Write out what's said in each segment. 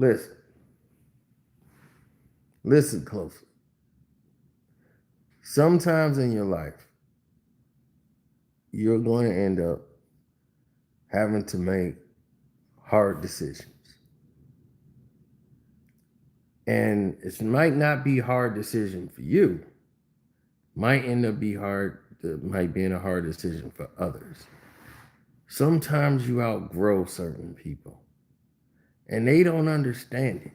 Listen. Listen closely. Sometimes in your life, you're going to end up having to make hard decisions. And it might not be a hard decision for you. Might end up might be a hard decision for others. Sometimes you outgrow certain people and they don't understand it.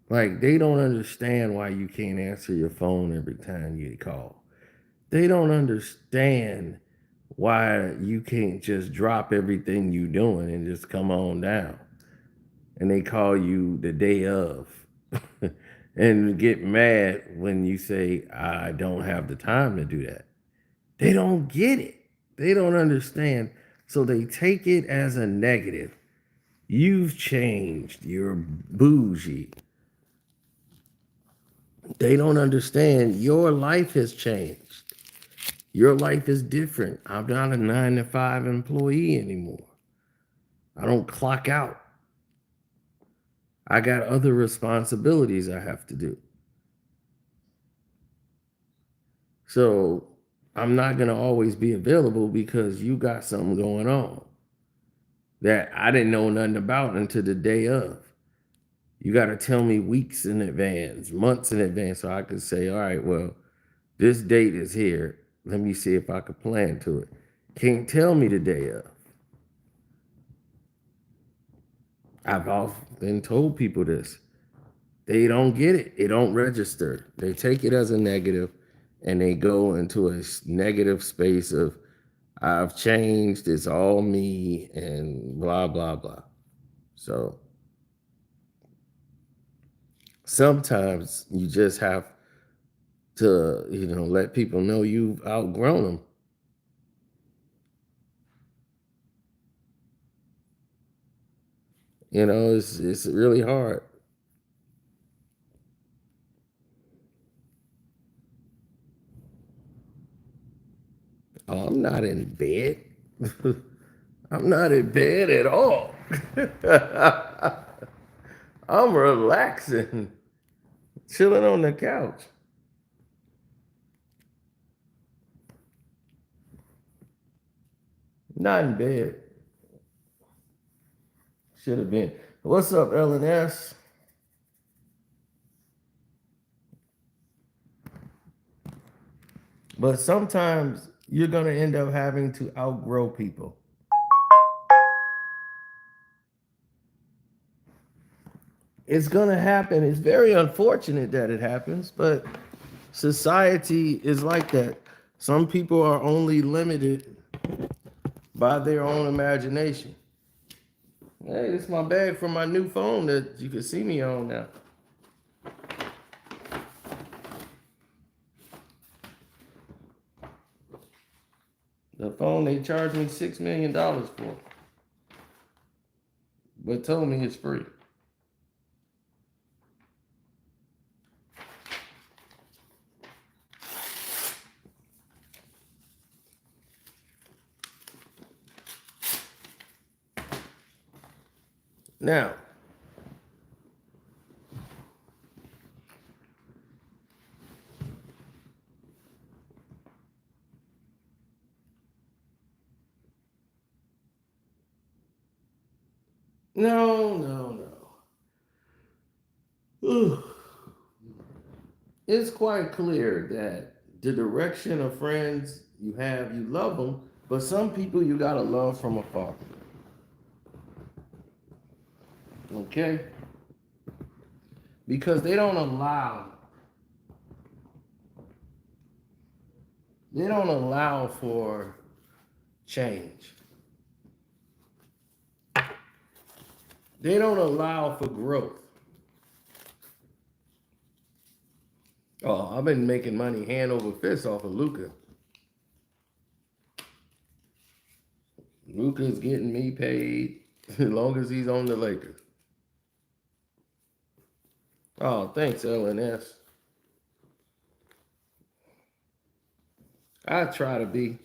Like, they don't understand why you can't answer your phone every time you call. They don't understand why you can't just drop everything you're doing and just come on down. And they call you the day of and get mad when you say, I don't have the time to do that. They don't get it. They don't understand. So they take it as a negative. You've changed. You're bougie. They don't understand your life has changed. Your life is different. I'm not a 9-to-5 employee anymore. I don't clock out. I got other responsibilities I have to do. So I'm not going to always be available because you got something going on that I didn't know nothing about until the day of. You got to tell me weeks in advance, months in advance, so I could say, all right, well, this date is here. Let me see if I could plan to it. Can't tell me the day of. I've often told people this. They don't get it. It don't register. They take it as a negative and they go into a negative space of, I've changed, it's all me, and blah, blah, blah. So sometimes you just have to, let people know you've outgrown them. It's really hard. Oh, I'm not in bed. I'm not in bed at all. I'm relaxing, chilling on the couch. Not in bed. Should have been. What's up, LNS? But sometimes you're going to end up having to outgrow people. It's going to happen. It's very unfortunate that it happens, but society is like that. Some people are only limited by their own imagination. Hey, this is my bag for my new phone that you can see me on now. The phone they charged me $6 million for, but told me it's free. Now, no. Ugh. It's quite clear that the direction of friends you have, you love them, but some people you gotta love from afar. Okay? Because they don't allow for change. They don't allow for growth. Oh, I've been making money hand over fist off of Luca. Luca's getting me paid as long as he's on the Lakers. Oh, thanks, LNS. I try to be.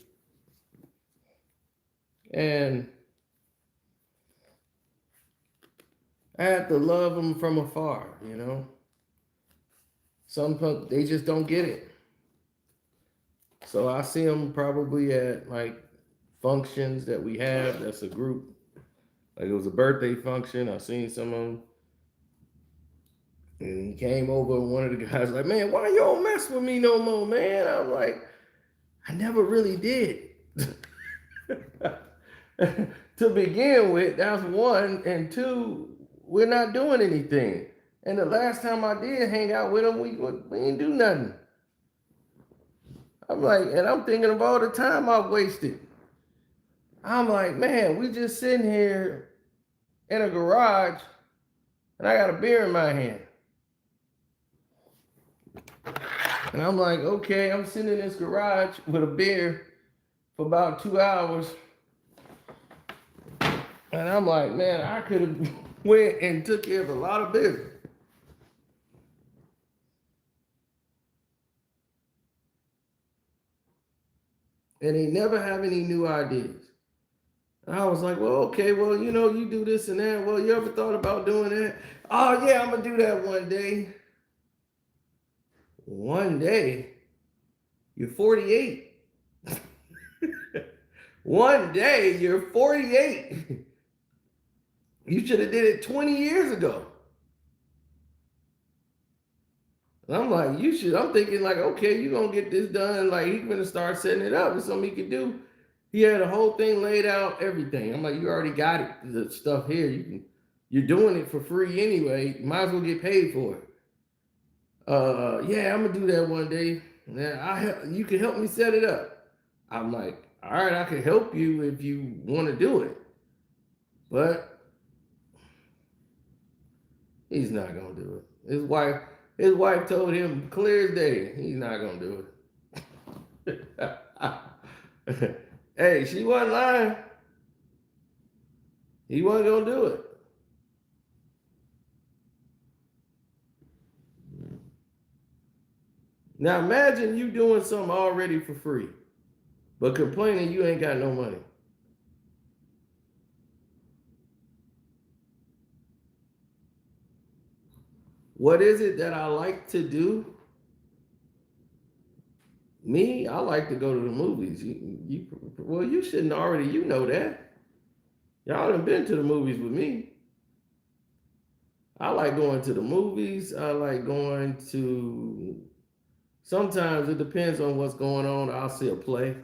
And I have to love them from afar, you know. Some people, they just don't get it. So I see them probably at like functions that we have. That's a group. Like it was a birthday function. I seen some of them. And he came over and one of the guys like, man, why you don't mess with me no more, man? I'm like, I never really did. To begin with, that's one. And two, we're not doing anything. And the last time I did hang out with him, we didn't do nothing. I'm like, and I'm thinking of all the time I've wasted. I'm like, man, we just sitting here in a garage and I got a beer in my hand. And I'm like, okay, I'm sitting in this garage with a beer for about 2 hours. And I'm like, man, I could have went and took care of a lot of business. And they never have any new ideas. And I was like, well, okay, well, you know, you do this and that. Well, you ever thought about doing that? Oh, yeah, I'm going to do that one day. One day? You're 48. One day, you're 48. You should have did it 20 years ago. And I'm like, you should. I'm thinking like, okay, you're going to get this done. Like, he's going to start setting it up. It's something he could do. He had the whole thing laid out, everything. I'm like, you already got it, the stuff here. You're doing it for free anyway. You might as well get paid for it. Yeah, I'm gonna do that one day. Yeah, you can help me set it up. I'm like, all right, I can help you if you want to do it, but he's not gonna do it. His wife told him clear as day, he's not gonna do it. Hey, she wasn't lying. He wasn't gonna do it. Now imagine you doing something already for free, but complaining you ain't got no money. What is it that I like to do? Me, I like to go to the movies. Well, you shouldn't already. You know that. Y'all done been to the movies with me. I like going to the movies. I like going to. Sometimes it depends on what's going on. I'll see a play.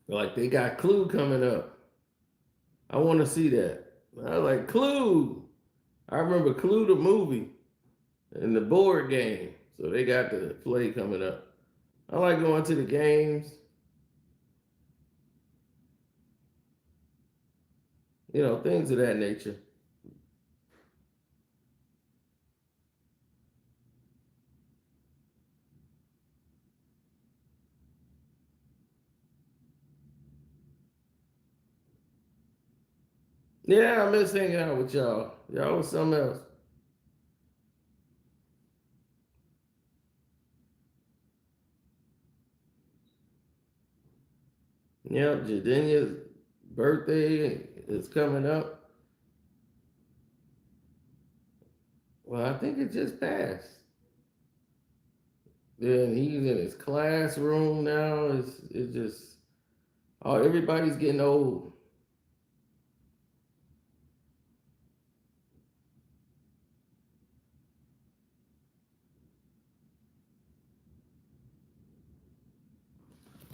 Like they got Clue coming up. I want to see that. I like Clue. I remember Clue the movie and the board game. So they got the play coming up. I like going to the games. You know, things of that nature. Yeah, I miss hanging out with y'all. Y'all was something else. Yeah, Jadenia's birthday is coming up. Well, I think it just passed. Then he's in his classroom now. It's just oh everybody's getting old.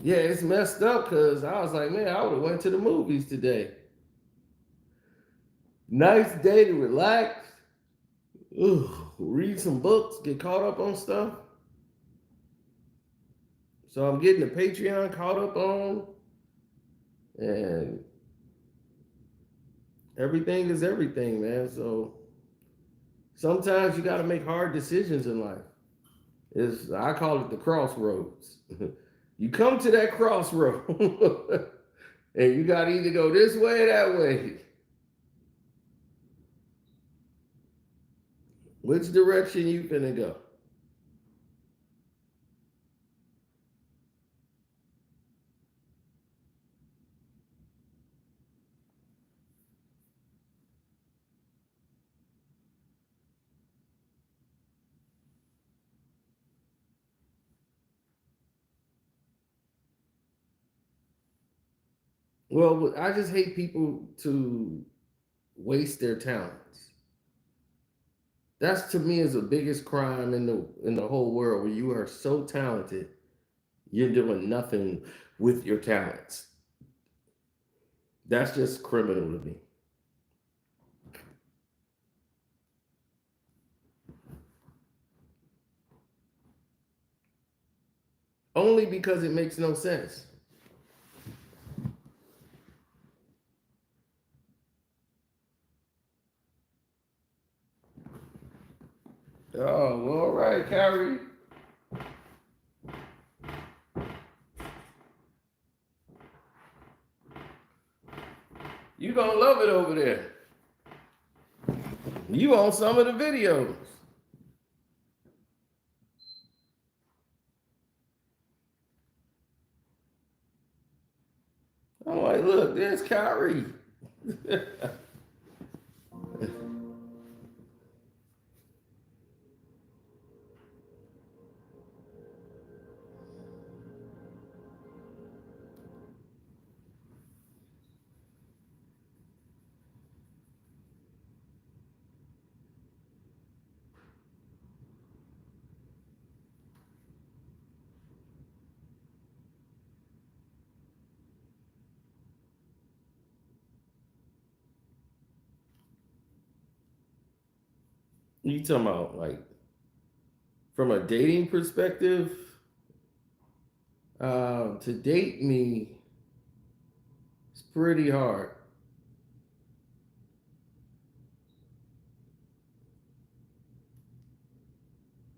Yeah, it's messed up because I was like, man, I would have went to the movies today. Nice day to relax. Ugh, read some books, get caught up on stuff. So I'm getting the Patreon caught up on, and everything is everything, man. So sometimes you got to make hard decisions in life. Is I call it the crossroads. You come to that crossroad, and you got to either go this way or that way. Which direction you finna go? Well, I just hate people to waste their talents. That's to me is the biggest crime in the whole world where you are so talented, you're doing nothing with your talents. That's just criminal to me. Only because it makes no sense. Oh, well, all right, Kyrie. You gonna love it over there. You on some of the videos. I'm like, look, there's Kyrie. You talking about like from a dating perspective? To date me, it's pretty hard.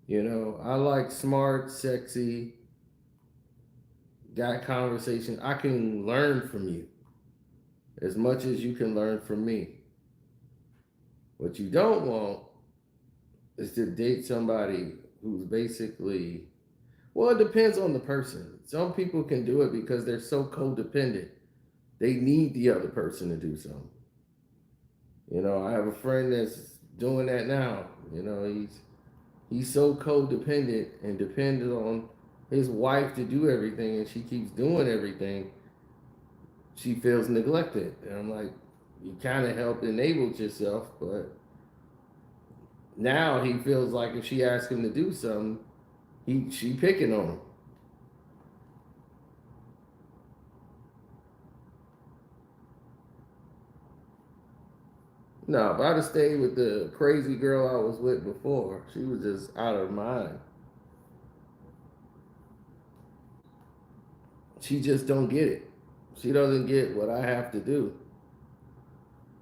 You know, I like smart, sexy, got conversation. I can learn from you as much as you can learn from me. What you don't want is to date somebody who's basically, well, it depends on the person. Some people can do it because they're so codependent. They need the other person to do something. You know, I have a friend that's doing that now. You know, he's so codependent and dependent on his wife to do everything, and she keeps doing everything. She feels neglected, and I'm like, you kind of helped enable yourself, but now he feels like if she asks him to do something, she picking on him. No, but I'd have stayed with the crazy girl I was with before. She was just out of her mind. She just don't get it. She doesn't get what I have to do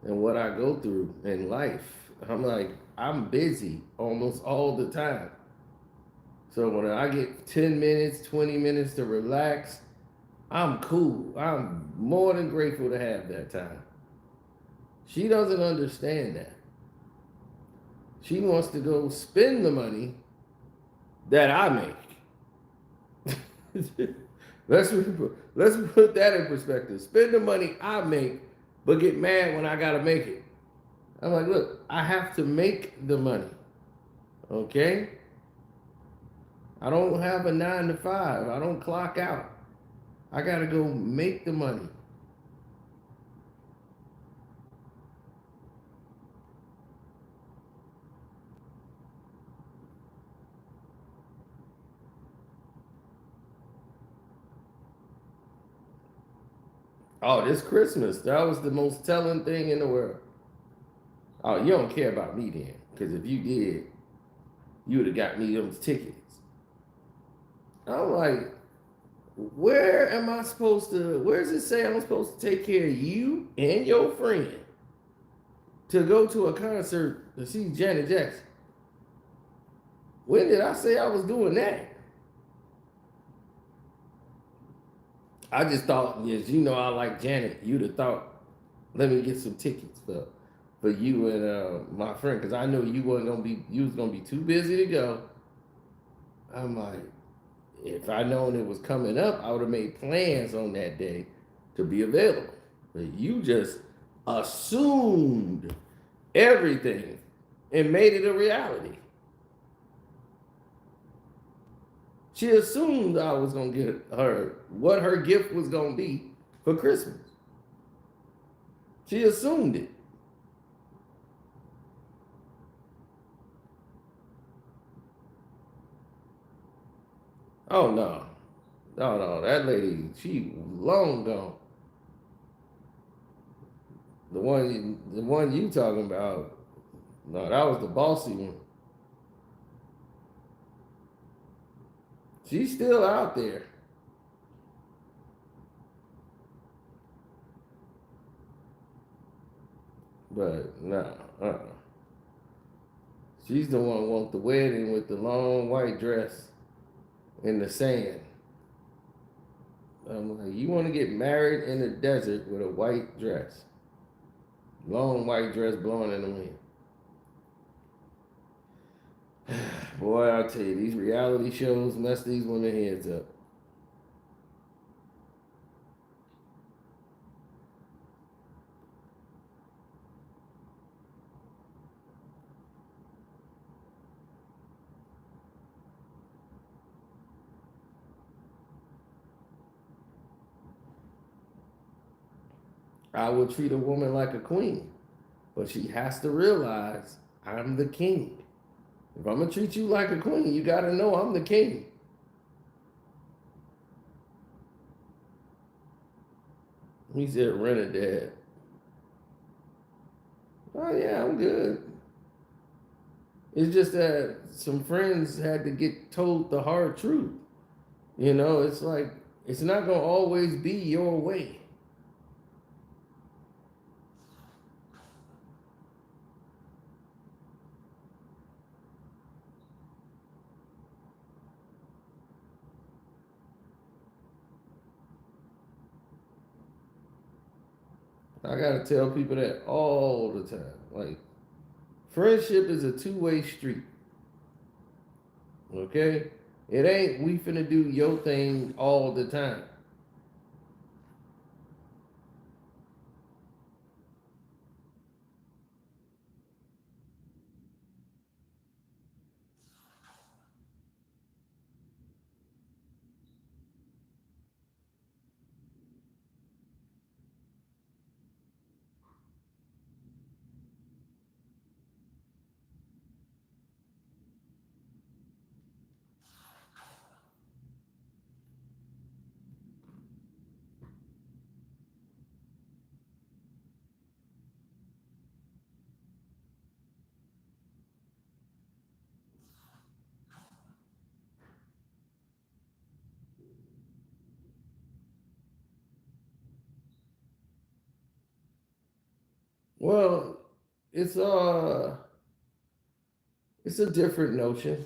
and what I go through in life. I'm like, I'm busy almost all the time. So when I get 10 minutes, 20 minutes to relax, I'm cool. I'm more than grateful to have that time. She doesn't understand that. She wants to go spend the money that I make. let's put that in perspective. Spend the money I make, but get mad when I gotta make it. I'm like, look, I have to make the money. Okay? I don't have a 9 to 5. I don't clock out. I gotta go make the money. Oh, this Christmas, that was the most telling thing in the world. Oh, you don't care about me then. Because if you did, you would have got me those tickets. I'm like, where am I supposed to, where does it say I'm supposed to take care of you and your friend to go to a concert to see Janet Jackson? When did I say I was doing that? I just thought, yes, you know, I like Janet. You'd have thought, let me get some tickets for you and my friend, because I know you wasn't gonna be, you was gonna be too busy to go. I'm like, if I known it was coming up, I would have made plans on that day to be available. But you just assumed everything and made it a reality. She assumed I was gonna get her what her gift was gonna be for Christmas. She assumed it. Oh no. No, no, that lady, she long gone. The one you talking about, no, that was the bossy one. She's still out there. But no, she's the one who want the wedding with the long white dress in the sand. I'm like, you want to get married in the desert with a white dress, long white dress blowing in the wind. Boy, I'll tell you, these reality shows mess these women heads up. I would treat a woman like a queen, but she has to realize I'm the king. If I'm gonna treat you like a queen, you gotta know I'm the king. He said, "Rent a dad." Oh yeah, I'm good. It's just that some friends had to get told the hard truth. It's like it's not gonna always be your way. I gotta tell people that all the time. Like friendship is a two-way street. Okay? It ain't we finna do your thing all the time. Well, it's uh it's a different notion.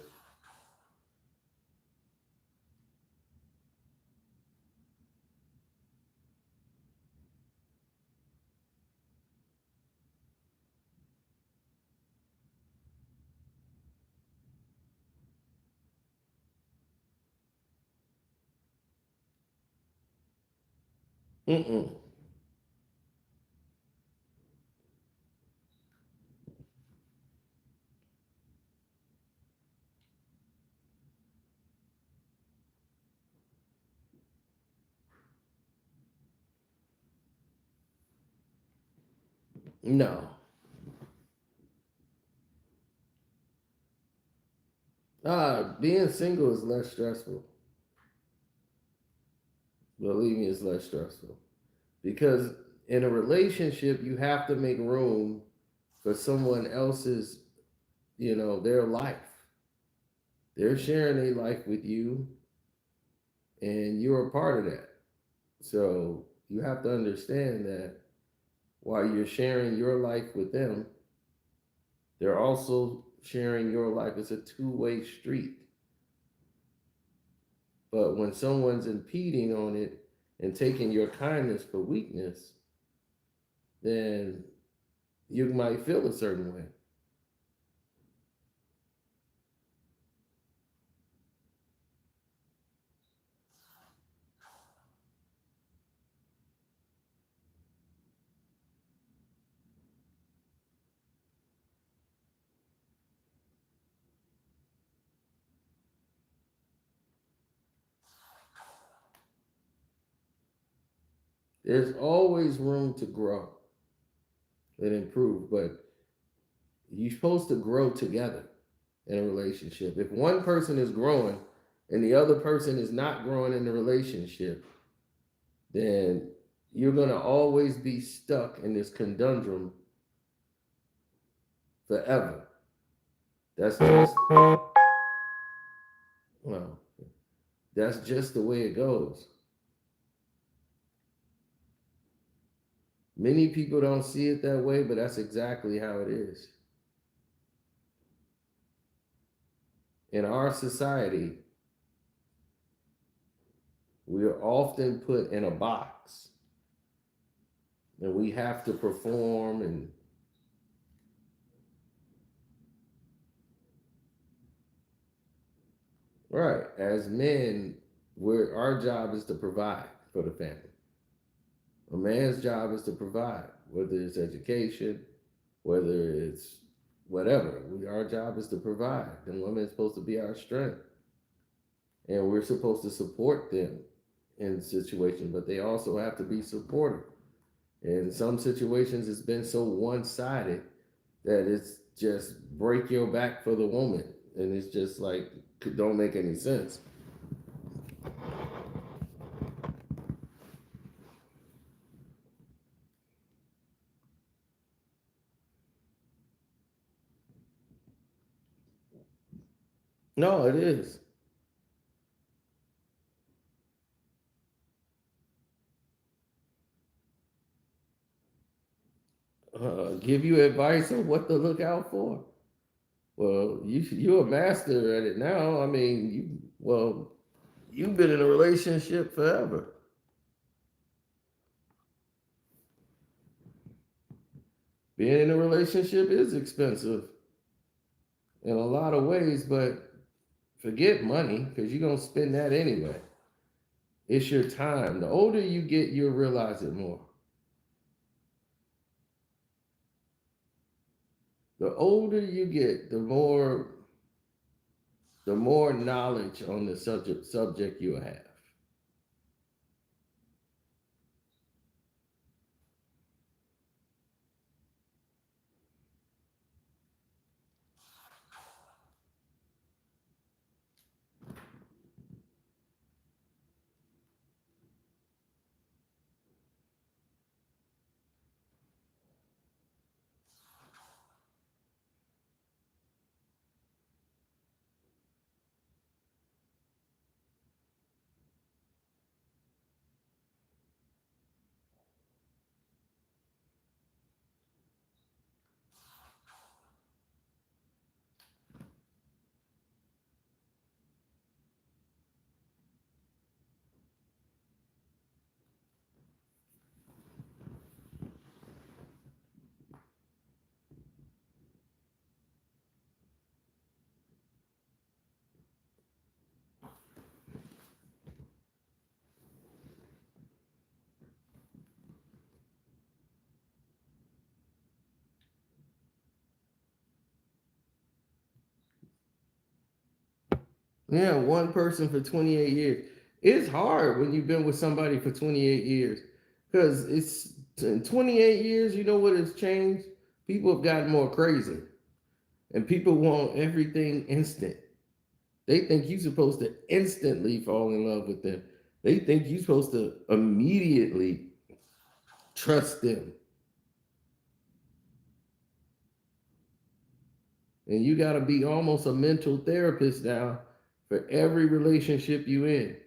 Mm-mm. No. Being single is less stressful. Believe me, it's less stressful. Because in a relationship, you have to make room for someone else's, their life. They're sharing their life with you, and you're a part of that. So you have to understand that while you're sharing your life with them, they're also sharing your life. It's a two-way street. But when someone's impeding on it and taking your kindness for weakness, then you might feel a certain way. There's always room to grow. and improve. But you're supposed to grow together in a relationship. If one person is growing and the other person is not growing in the relationship, then you're going to always be stuck in this conundrum forever. That's just, well, that's just the way it goes. Many people don't see it that way, but that's exactly how it is. In our society, we are often put in a box and we have to perform and right. As men, our job is to provide for the family. A man's job is to provide, whether it's education, whether it's whatever. Our job is to provide. And women is supposed to be our strength. And we're supposed to support them in situations, but they also have to be supportive. In some situations, it's been so one-sided that it's just break your back for the woman. And it's just like, don't make any sense. No, it is. Give you advice on what to look out for. Well, you're a master at it now. I mean, you've been in a relationship forever. Being in a relationship is expensive in a lot of ways, but forget money because you're gonna spend that anyway. It's your time. The older you get, you'll realize it more. The older you get, the more knowledge on the subject you have. Yeah, one person for 28 years. It's hard when you've been with somebody for 28 years because it's in 28 years, you know what has changed? People have gotten more crazy and people want everything instant. They think you're supposed to instantly fall in love with them. They think you're supposed to immediately trust them. And you got to be almost a mental therapist now for every relationship you in.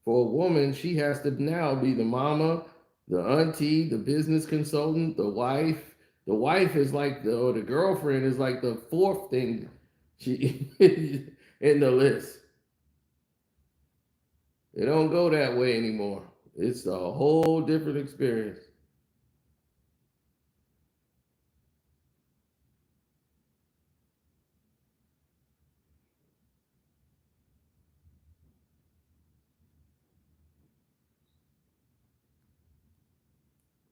For a woman, she has to now be the mama, the auntie, the business consultant, the wife. The wife is like or the girlfriend is like the fourth thing she in the list. It don't go that way anymore. It's a whole different experience.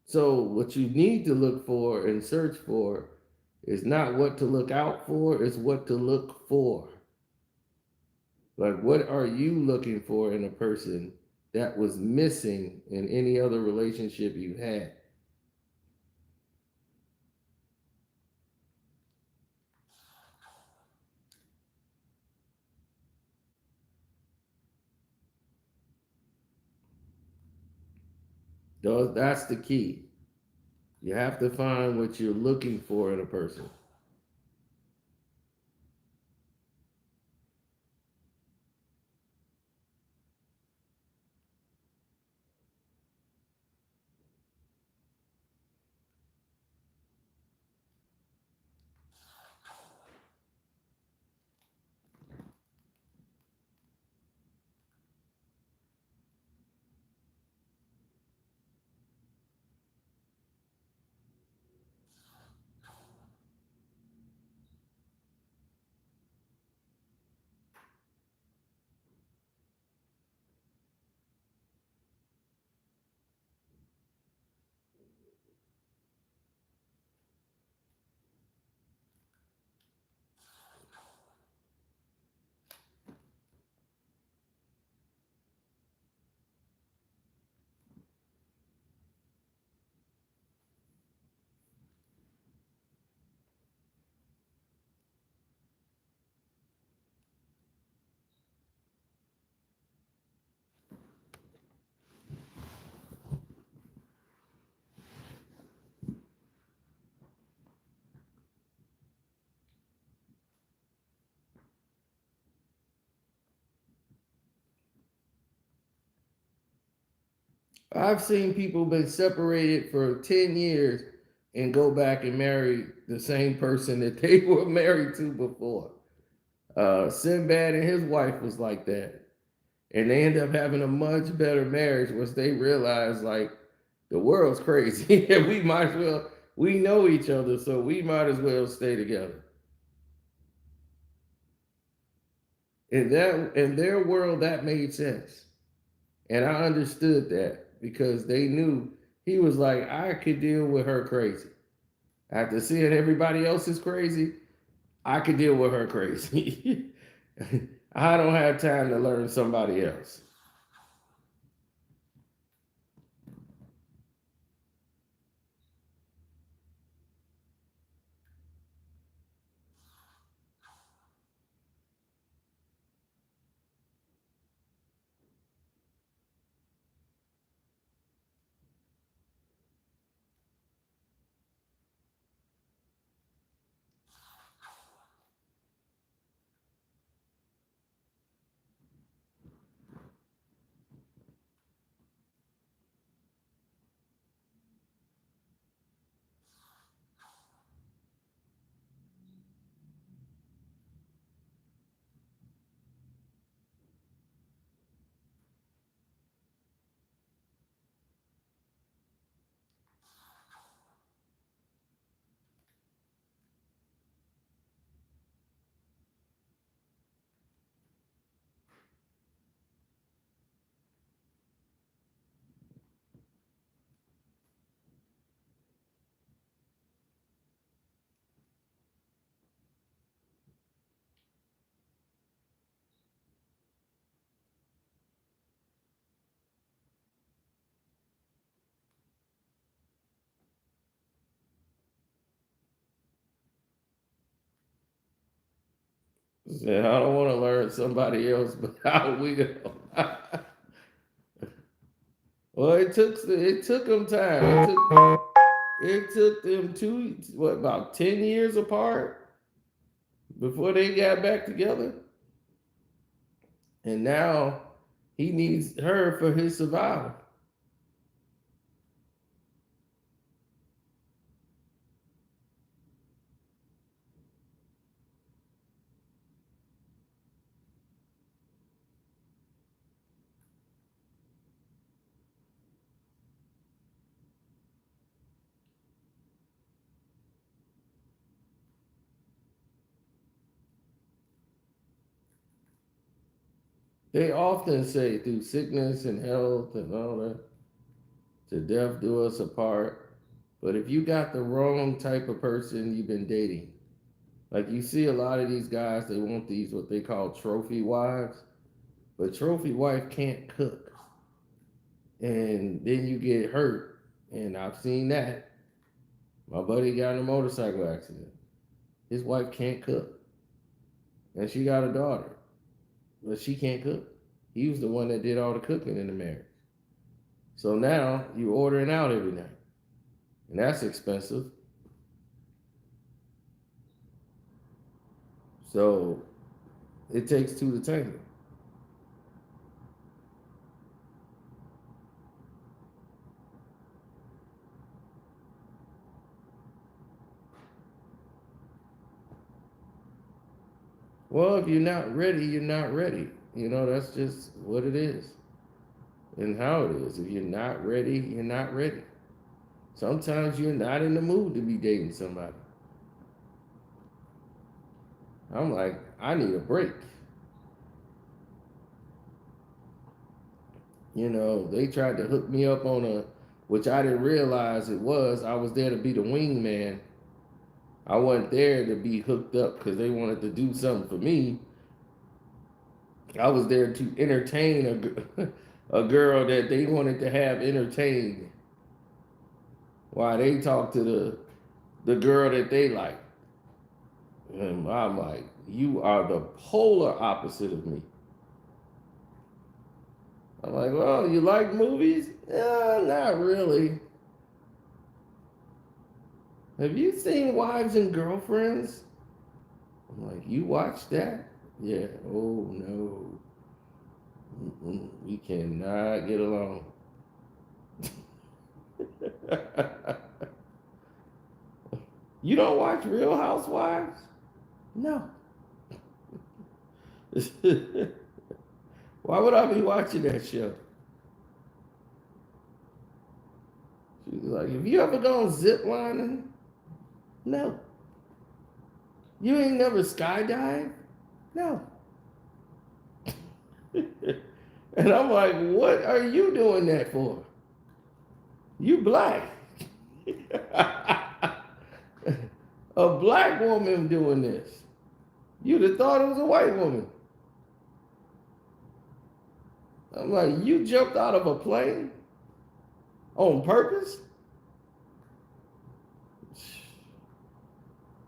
So what you need to look for and search for is not what to look out for, it's what to look for. Like, what are you looking for in a person that was missing in any other relationship you had? That's the key. You have to find what you're looking for in a person. I've seen people been separated for 10 years and go back and marry the same person that they were married to before. Sinbad and his wife was like that. And they end up having a much better marriage once they realize like the world's crazy and we might as well we know each other, so we might as well stay together. In their world that made sense. And I understood that because they knew he was like, I could deal with her crazy. After seeing everybody else is crazy, I could deal with her crazy. I don't have time to learn somebody else. Said, I don't want to learn somebody else, but I will. Well, it took them time. It took them about 10 years apart before they got back together, and now he needs her for his survival. They often say through sickness and health and all that, to death do us apart. But if you got the wrong type of person you've been dating, like you see a lot of these guys, they want these what they call trophy wives, but trophy wife can't cook, and then you get hurt. And I've seen that. My buddy got in a motorcycle accident. His wife can't cook, and she got a daughter, but she can't cook. He was the one that did all the cooking in the marriage. So now you're ordering out every night, and that's expensive. So it takes two to tango. Well, if you're not ready, you're not ready. That's just what it is and how it is. If you're not ready, you're not ready. Sometimes you're not in the mood to be dating somebody. I'm like, I need a break. They tried to hook me up on which I didn't realize it was. I was there to be the wingman. I wasn't there to be hooked up because they wanted to do something for me. I was there to entertain a girl that they wanted to have entertained while they talked to the girl that they like. And I'm like, you are the polar opposite of me. I'm like, well, you like movies? Not really. Have you seen Wives and Girlfriends? I'm like, you watch that? Yeah. Oh no. We cannot get along. You don't watch Real Housewives? No. Why would I be watching that show? She was like, have you ever gone zip lining? No. You ain't never skydived? No. And I'm like, what are you doing that for? You black. A black woman doing this. You'd have thought it was a white woman. I'm like, you jumped out of a plane on purpose?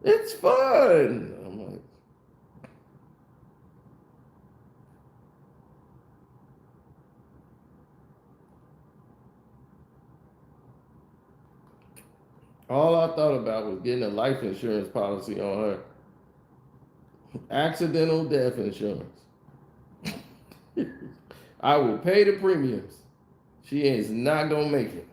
It's fun. I'm like, all I thought about was getting a life insurance policy on her. Accidental death insurance. I will pay the premiums. She is not gonna make it.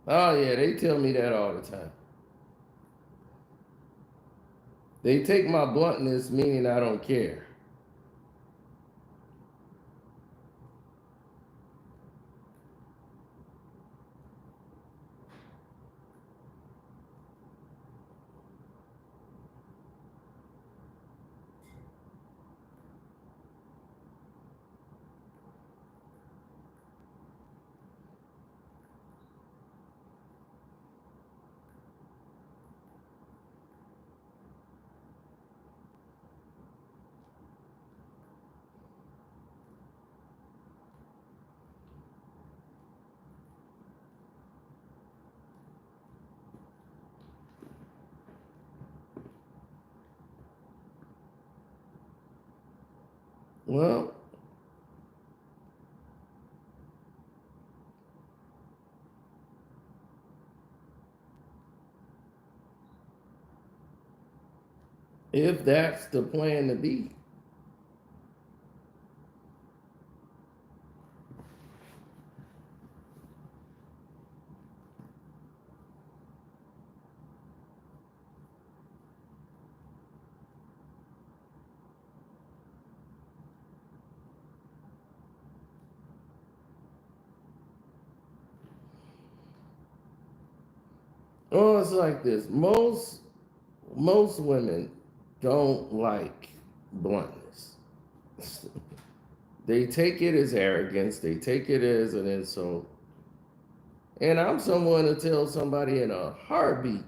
Oh yeah, they tell me that all the time. They take my bluntness, meaning I don't care. Well, if that's the plan to be. Oh, it's like this. Most women don't like bluntness. They take it as arrogance. They take it as an insult. And I'm someone to tell somebody in a heartbeat.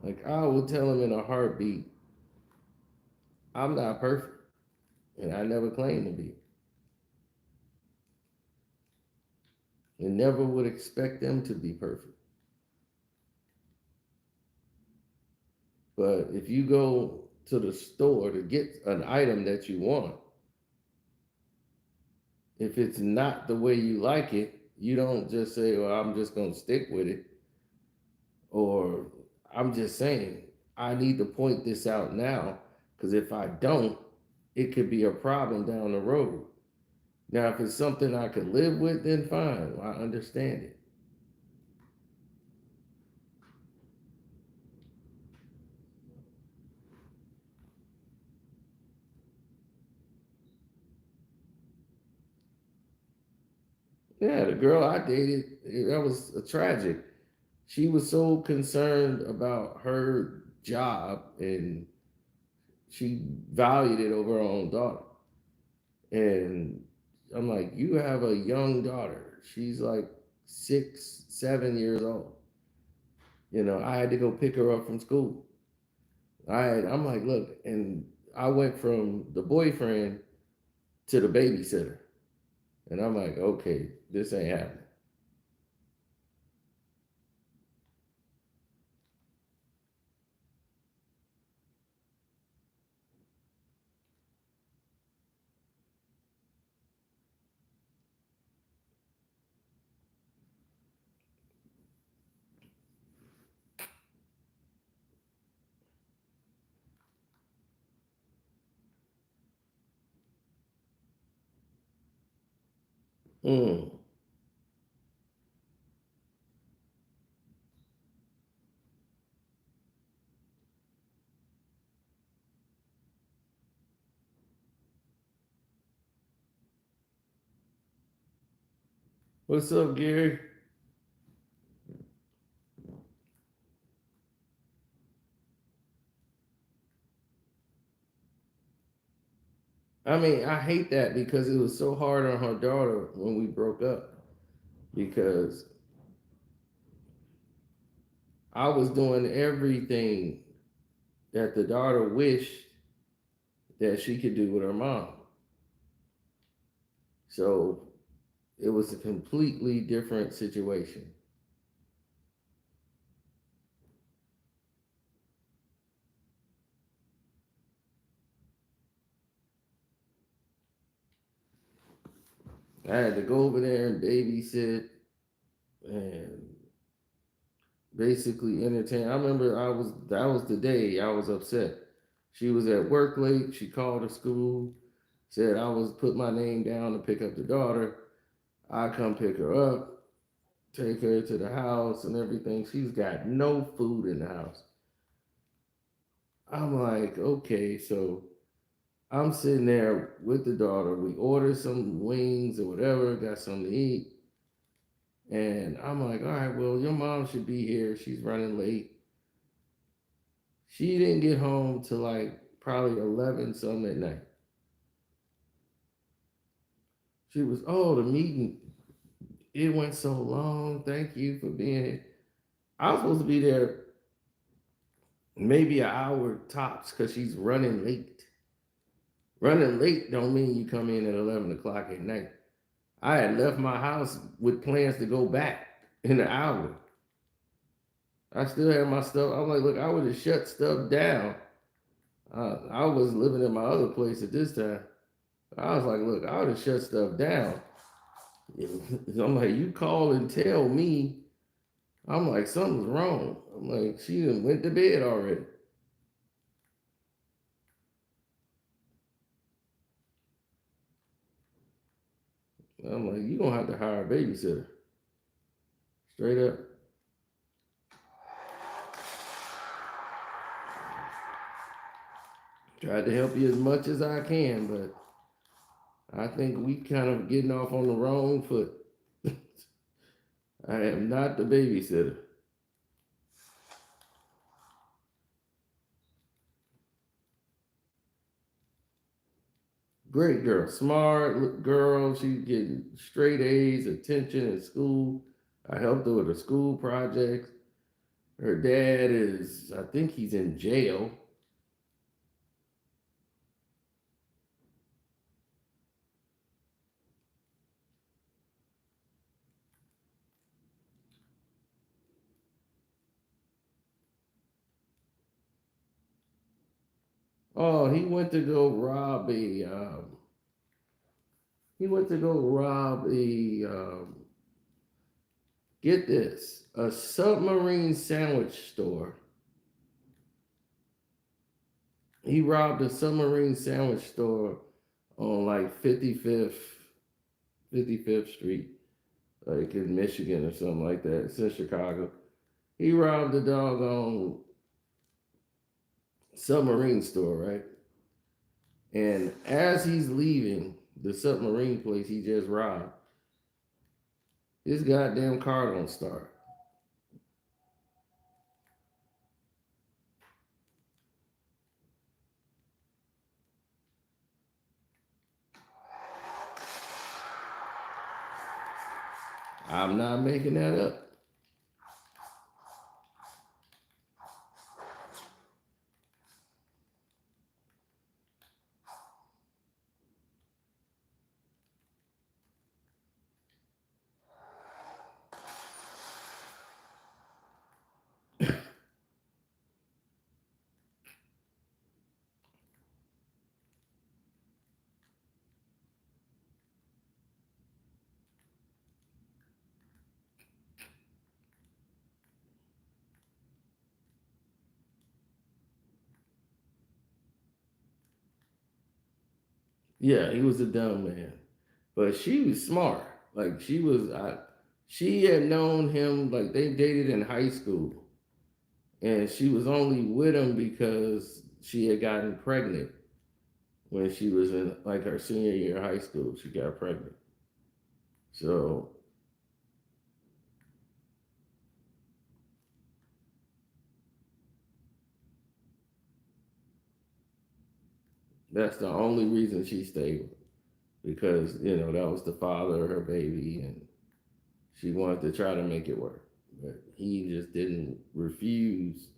Like I will tell them in a heartbeat, I'm not perfect, and I never claim to be. and never would expect them to be perfect. But if you go to the store to get an item that you want, if it's not the way you like it, you don't just say, well, I'm just going to stick with it. Or I'm just saying, I need to point this out now, because if I don't, it could be a problem down the road. Now, if it's something I could live with, then fine. I understand it. Yeah, the girl I dated, that was tragic. She was so concerned about her job and she valued it over her own daughter. And I'm like, you have a young daughter. She's like 6, 7 years old. I had to go pick her up from school. I'm like, look, and I went from the boyfriend to the babysitter. And I'm like, okay, this ain't happening. Mm. What's up, Gary? I mean, I hate that because it was so hard on her daughter when we broke up because I was doing everything that the daughter wished that she could do with her mom. So it was a completely different situation. I had to go over there and babysit and basically entertain. I remember that was the day I was upset. She was at work late. She called her school, said I was put my name down to pick up the daughter. I come pick her up, take her to the house and everything. She's got no food in the house. I'm like, okay, so I'm sitting there with the daughter. We ordered some wings or whatever, got something to eat. And I'm like, all right, well, your mom should be here. She's running late. She didn't get home till like probably 11 something at night. She was, oh, the meeting, it went so long. Thank you for being here. I was supposed to be there maybe an hour tops because she's running late. Running late don't mean you come in at 11 o'clock at night. I had left my house with plans to go back in an hour. I still had my stuff. I'm like, look, I would have shut stuff down. I was living in my other place at this time. I was like, look, I would have shut stuff down. I'm like, you call and tell me. I'm like, something's wrong. I'm like, she done went to bed already. I'm like, you gonna have to hire a babysitter. Straight up. Tried to help you as much as I can, but I think we kind of getting off on the wrong foot. I am not the babysitter. Great girl, smart girl. She's getting straight A's, attention in school. I helped her with her school projects. Her dad is, I think he's in jail. Oh, he went to go rob a. He went to go rob a. Get this, a submarine sandwich store. He robbed a submarine sandwich store on like 55th Street, like in Michigan or something like that. It's in Chicago. He robbed the doggone submarine store, right? And as he's leaving the submarine place he just robbed, his goddamn car don't start. I'm not making that up. Yeah, he was a dumb man, but she was smart. Like she had known him, like they dated in high school, and she was only with him because she had gotten pregnant when she was in like her senior year of high school. She got pregnant, so that's the only reason she stayed, because that was the father of her baby, and she wanted to try to make it work, but he just didn't refuse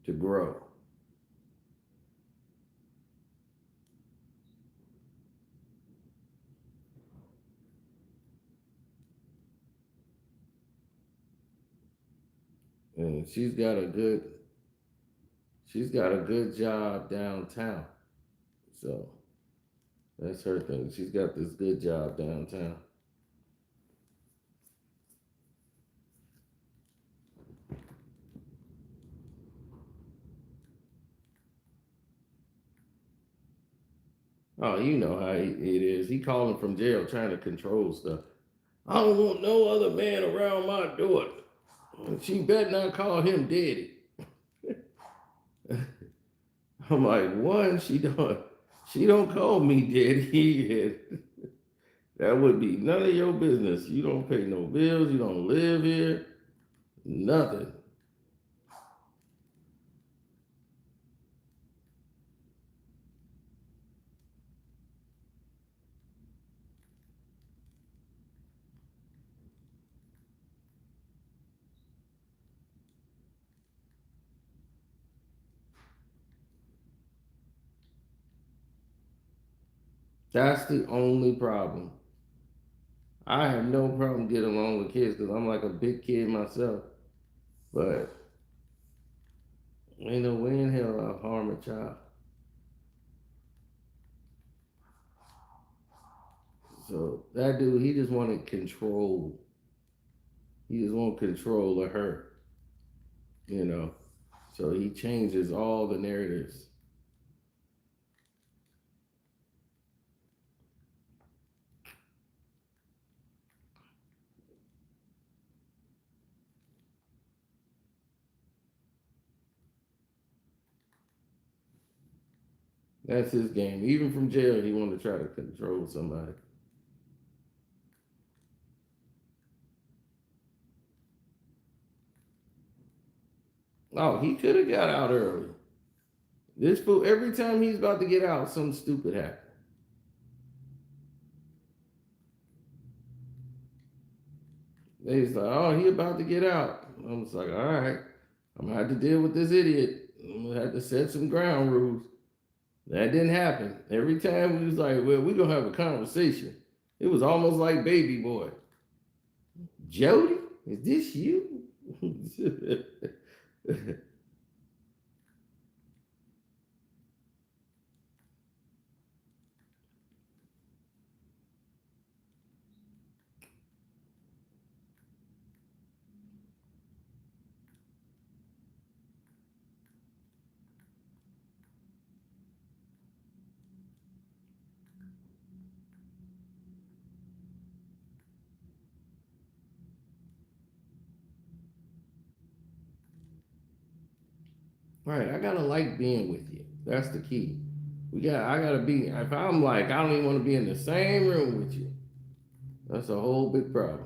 to grow. And she's got a good job downtown. So that's her thing. She's got this good job downtown. Oh, you know how it is. He calling from jail trying to control stuff. I don't want no other man around my daughter. She better not call him daddy. I'm like, one, she don't call me daddy. That would be none of your business. You don't pay no bills, you don't live here, nothing. That's the only problem. I have no problem getting along with kids because I'm like a big kid myself. But ain't no way in hell I'll harm a child. So that dude, he just wanted control. He just wanted control of her, you know. So he changes all the narratives. That's his game. Even from jail, he wanted to try to control somebody. Oh, he could have got out early. This fool, every time he's about to get out, something stupid happens. They was like, oh, he about to get out. I was like, all right, I'm gonna have to deal with this idiot. I'm gonna have to set some ground rules. That didn't happen. Every time we was like, well, we're gonna have a conversation. It was almost like baby boy. Jody, is this you? Right, I gotta like being with you. That's the key. I gotta be. If I'm like, I don't even want to be in the same room with you. That's a whole big problem.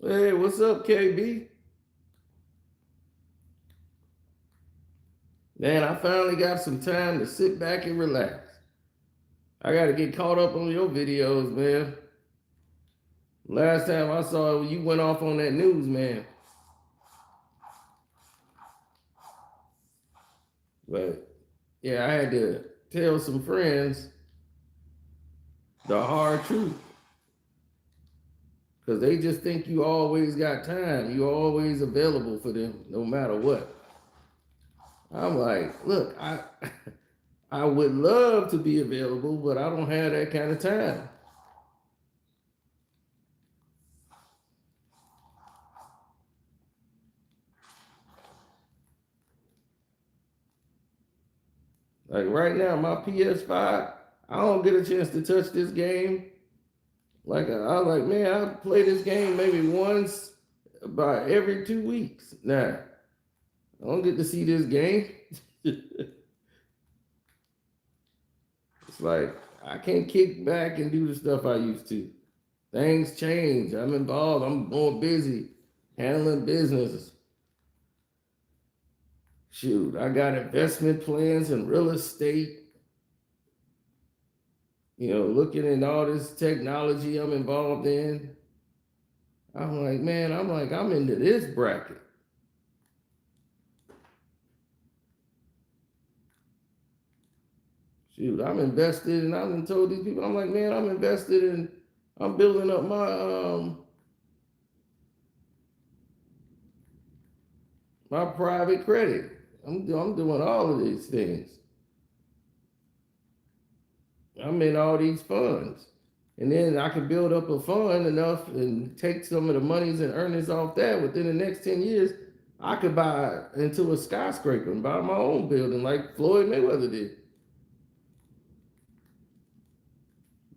Hey, what's up, KB? Man, I finally got some time to sit back and relax. I gotta get caught up on your videos, man. Last time I saw you went off on that news, man. But yeah, I had to tell some friends the hard truth. Because they just think you always got time. You always available for them, no matter what. I'm like, look, I would love to be available, but I don't have that kind of time. Like right now, my PS5, I don't get a chance to touch this game. Like I was like, man, I play this game maybe once about every 2 weeks. Nah, I don't get to see this game. It's like I can't kick back and do the stuff I used to. Things change. I'm involved. I'm more busy handling businesses. Shoot, I got investment plans in real estate. Looking at all this technology I'm involved in. I'm like, man, I'm into this bracket. Shoot, I'm invested, and I've told these people, I'm like, man, I'm invested in, I'm building up my private credit. I'm doing all of these things. I'm in all these funds. And then I can build up a fund enough and take some of the monies and earnings off that. Within the next 10 years, I could buy into a skyscraper and buy my own building like Floyd Mayweather did.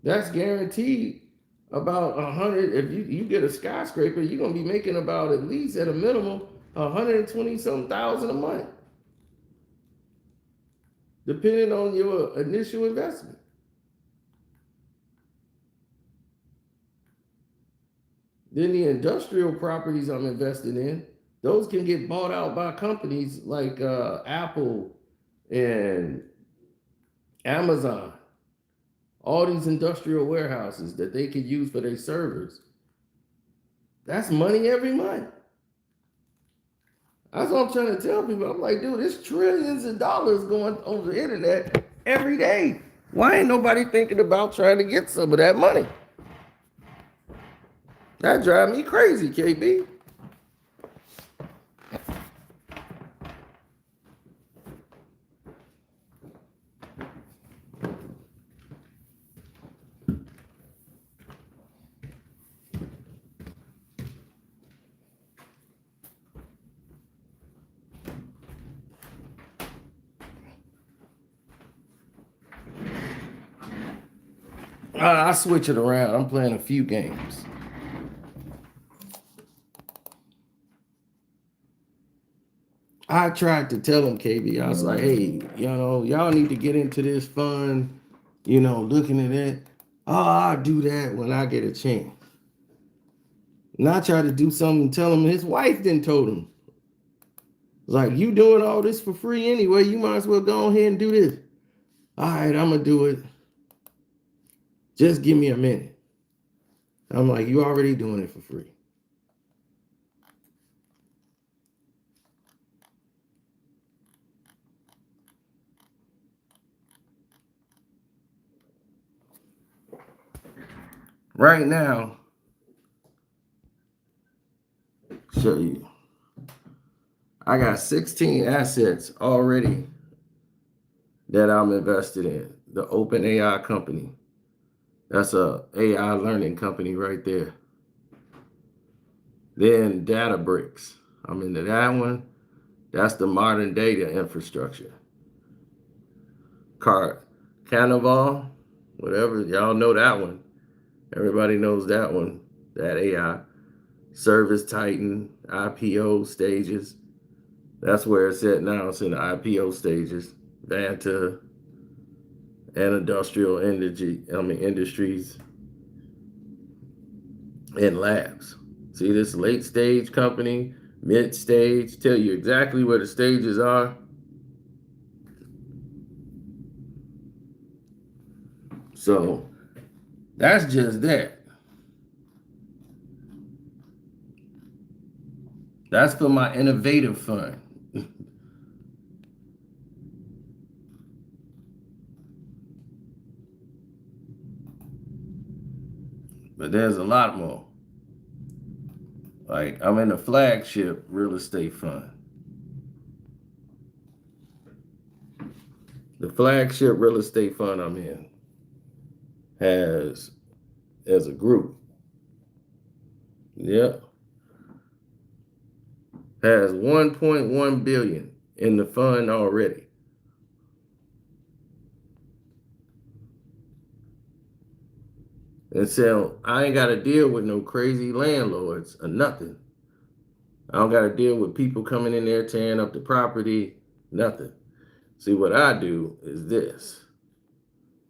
That's guaranteed about 100. If you get a skyscraper, you're gonna be making about at least at a minimum 120 some thousand a month, depending on your initial investment. Then the industrial properties I'm invested in, those can get bought out by companies like Apple and Amazon. All these industrial warehouses that they could use for their servers. That's money every month. That's what I'm trying to tell people. I'm like, dude, there's trillions of dollars going over the internet every day. Why ain't nobody thinking about trying to get some of that money? That drives me crazy, KB. I switch it around. I'm playing a few games. I tried to tell them, KB, I was like, hey, y'all need to get into this fund, looking at it. Oh, I'll do that when I get a chance. And I tried to do something, tell him his wife didn't told him. Like, you doing all this for free anyway, you might as well go ahead and do this. All right, I'm going to do it. Just give me a minute. I'm like, you already doing it for free. Right now, show you. I got 16 assets already that I'm invested in. The Open AI company. That's a AI learning company right there. Then Databricks. I'm into that one. That's the modern data infrastructure. Carnival, whatever. Y'all know that one. Everybody knows that one. That AI. Service Titan, IPO stages. That's where it's at now. It's in the IPO stages. Vanta and industrial energy, industries and labs. See this late stage company, mid stage, tell you exactly where the stages are. So that's just that. That's for my innovative fund. But there's a lot more. Like I'm in a flagship real estate fund. The flagship real estate fund I'm in has, as a group, yep, has 1.1 billion in the fund already. And so I ain't got to deal with no crazy landlords or nothing. I don't got to deal with people coming in there tearing up the property, nothing. See, what I do is this.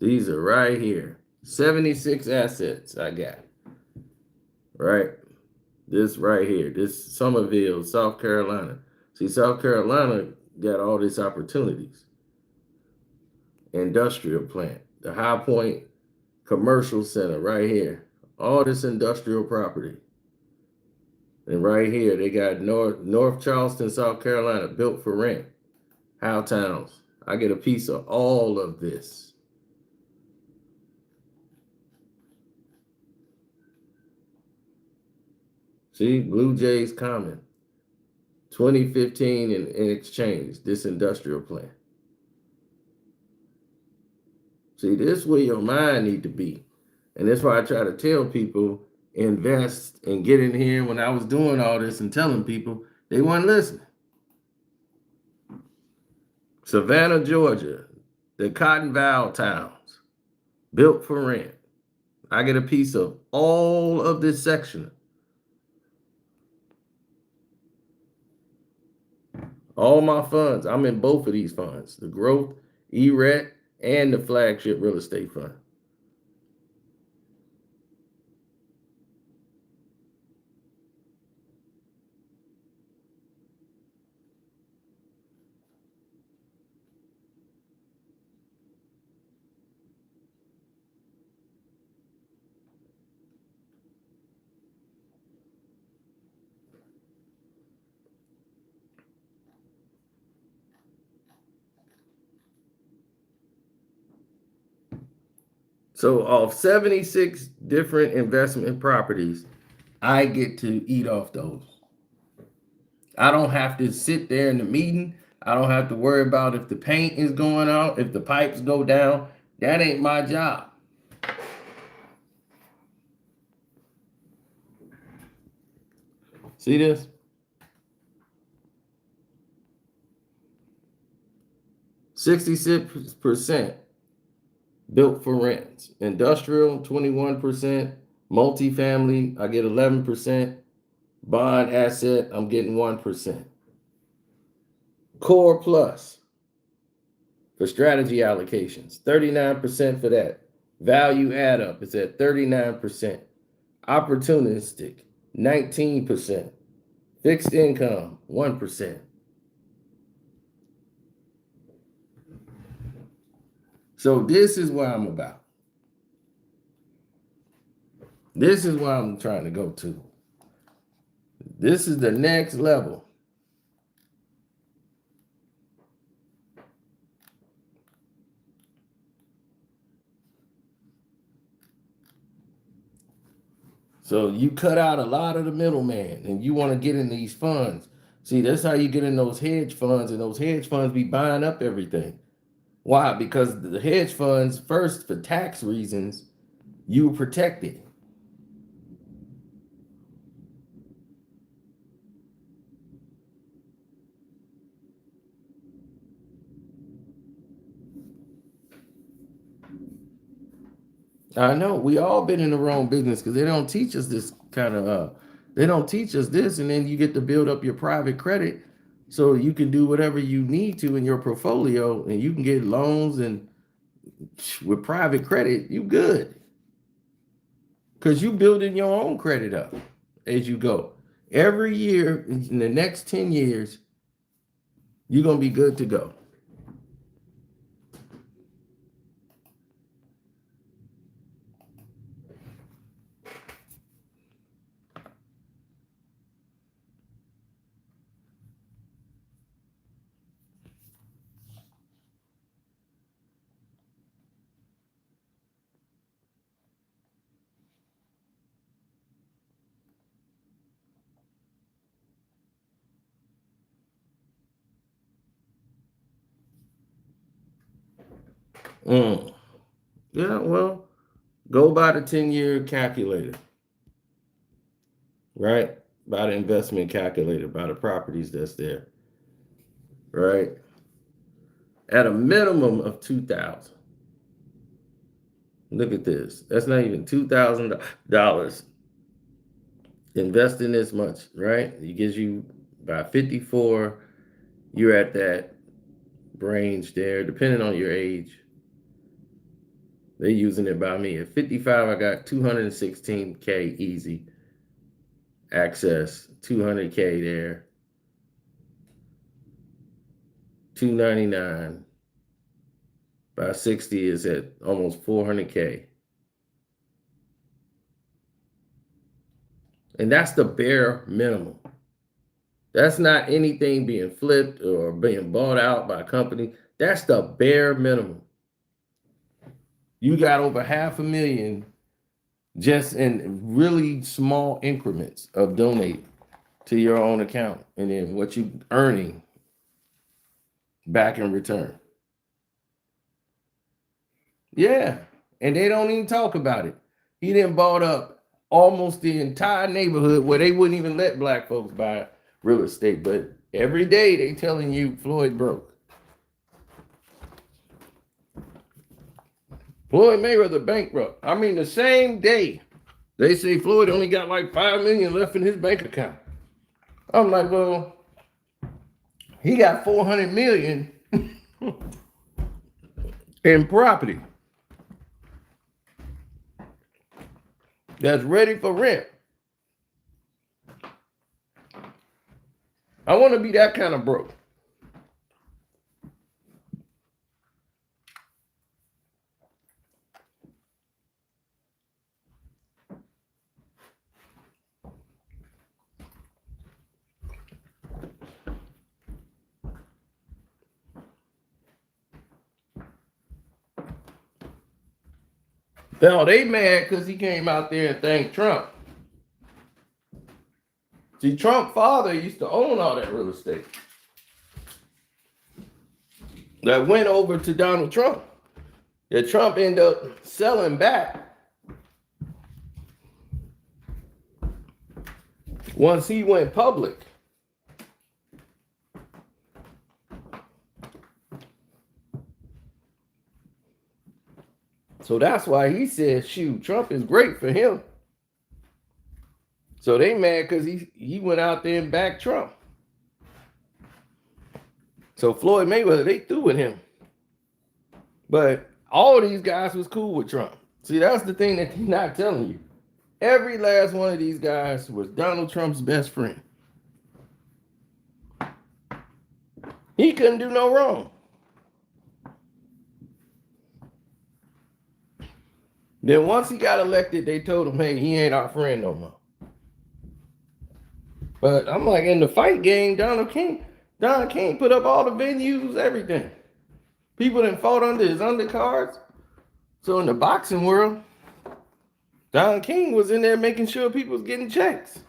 These are right here. 76 assets I got. Right? This right here. This Somerville, South Carolina. See, South Carolina got all these opportunities. Industrial plant. The High Point Commercial Center right here. All this industrial property. And right here, they got North Charleston, South Carolina, built for rent. How towns. I get a piece of all of this. See, Blue Jays Common, 2015 in exchange, this industrial plant. See, this is where your mind need to be. And that's why I try to tell people, invest and get in here. When I was doing all this and telling people, they weren't listening. Savannah, Georgia, the Cotton Valley towns, built for rent. I get a piece of all of this section. All my funds, I'm in both of these funds, the growth, ERET, and the flagship real estate fund. So off 76 different investment properties, I get to eat off those. I don't have to sit there in the meeting. I don't have to worry about if the paint is going out, if the pipes go down. That ain't my job. See this? 66% built for rents. Industrial, 21%. Multifamily, I get 11%. Bond asset, I'm getting 1%. Core plus for strategy allocations, 39% for that. Value add up is at 39%. Opportunistic, 19%. Fixed income, 1%. So this is what I'm about. This is what I'm trying to go to. This is the next level. So you cut out a lot of the middleman and you want to get in these funds. See, that's how you get in those hedge funds, and those hedge funds be buying up everything. Why? Because the hedge funds, first, for tax reasons, you protect it. I know we all been in the wrong business because they don't teach us this kind of they don't teach us this, and then you get to build up your private credit so you can do whatever you need to in your portfolio, and you can get loans, and with private credit, you good. Because you building your own credit up as you go. Every year in the next 10 years, you're gonna be good to go. Mm. Yeah, well, go by the 10-year calculator, right? By the investment calculator, by the properties that's there, right? At a minimum of 2,000. Look at this. That's not even $2,000. Investing this much, right? It gives you by 54, you're at that range there, depending on your age. They're using it by me. At 55, I got 216K easy access, 200K there, 299. By 60 is at almost 400K. And that's the bare minimum. That's not anything being flipped or being bought out by a company. That's the bare minimum. You got over 500,000 just in really small increments of donate to your own account, and then what you earning back in return. Yeah, and they don't even talk about it. He done bought up almost the entire neighborhood where they wouldn't even let black folks buy real estate, but every day they telling you Floyd broke. Floyd Mayweather bankrupt. I mean, the same day they say Floyd only got like 5 million left in his bank account. I'm like, well, he got 400 million in property that's ready for rent. I want to be that kind of broke. Now they mad because he came out there and thanked Trump. See, Trump's father used to own all that real estate that went over to Donald Trump, that Trump ended up selling back once he went public. So that's why he said, shoot, Trump is great for him. So they mad because he went out there and backed Trump. So Floyd Mayweather, they threw with him. But all these guys was cool with Trump. See, that's the thing that they're not telling you. Every last one of these guys was Donald Trump's best friend. He couldn't do no wrong. Then once he got elected, they told him, hey, he ain't our friend no more. But I'm like, in the fight game, Don King put up all the venues, everything. People that fought under his undercards. So in the boxing world, Don King was in there making sure people was getting checks.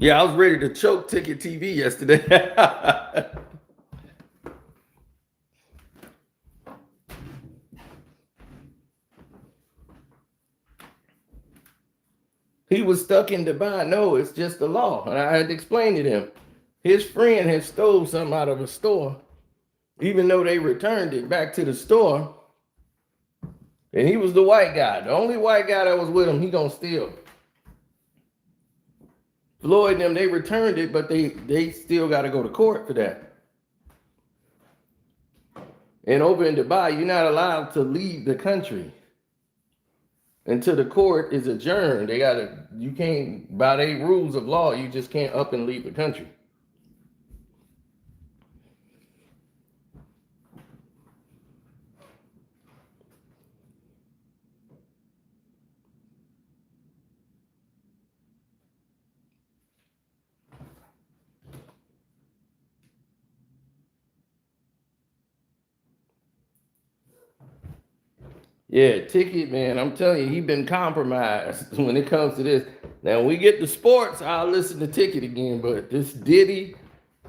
Yeah, I was ready to choke Ticket TV yesterday. He was stuck in Dubai. No, it's just the law. And I had to explain to them. His friend had stole something out of a store, even though they returned it back to the store. And he was the white guy. The only white guy that was with him, he gonna steal. Floyd and them, they returned it, but they still got to go to court for that. And over in Dubai, you're not allowed to leave the country until the court is adjourned. You can't, by their rules of law, you just can't up and leave the country. Yeah, Ticket, man, I'm telling you, he been compromised when it comes to this. Now, when we get to sports, I'll listen to Ticket again, but this Diddy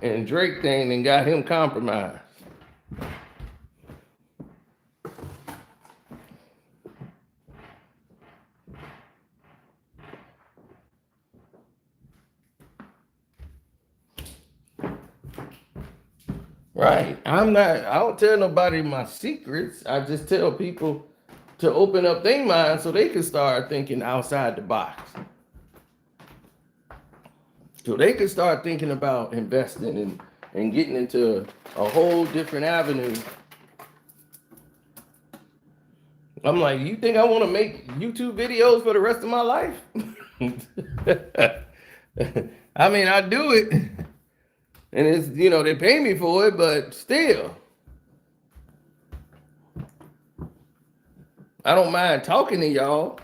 and Drake thing then got him compromised. Right. I don't tell nobody my secrets. I just tell people to open up their mind so they can start thinking outside the box. So they can start thinking about investing and getting into a whole different avenue. I'm like, you think I want to make YouTube videos for the rest of my life? I mean, I do it. And it's, they pay me for it, but still. I don't mind talking to y'all.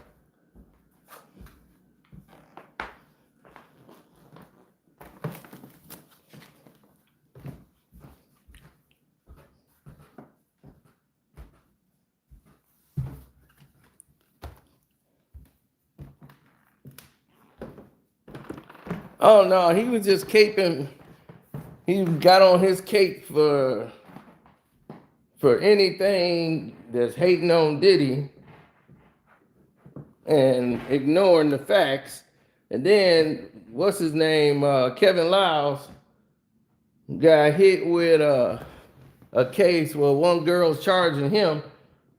Oh no, he was just caping. He got on his cape for anything that's hating on Diddy and ignoring the facts. And then what's his name? Kevin Lyles got hit with a case where one girl's charging him,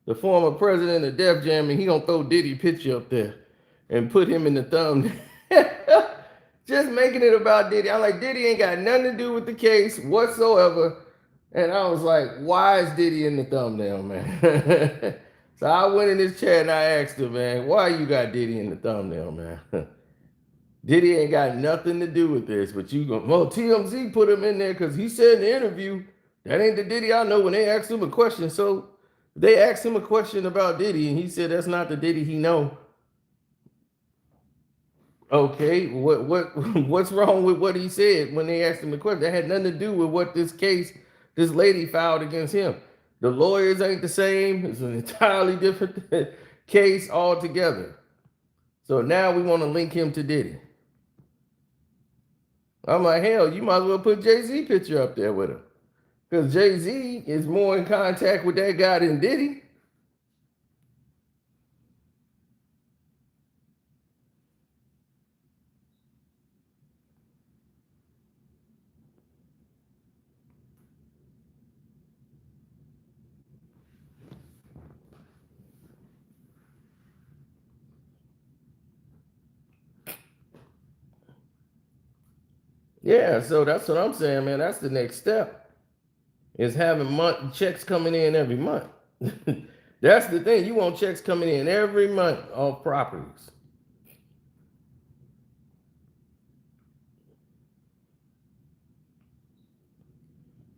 the former president of Def Jam, and he gonna throw Diddy picture up there and put him in the thumbnail. Just making it about Diddy. I'm like, Diddy ain't got nothing to do with the case whatsoever. And I was like, why is Diddy in the thumbnail, man? So I went in this chat and I asked him, man, why you got Diddy in the thumbnail, man? Diddy ain't got nothing to do with this, but you go, well, TMZ put him in there because he said in the interview, that ain't the Diddy I know when they asked him a question. So they asked him a question about Diddy and he said that's not the Diddy he know. Okay, what's wrong with what he said when they asked him the question? That had nothing to do with what this lady filed against him. The lawyers ain't the same. It's an entirely different case altogether. So now we want to link him to Diddy. I'm like, hell, you might as well put Jay-Z picture up there with him. Because Jay-Z is more in contact with that guy than Diddy. Yeah, so that's what I'm saying, man. That's the next step. Is having checks coming in every month. That's the thing. You want checks coming in every month on properties.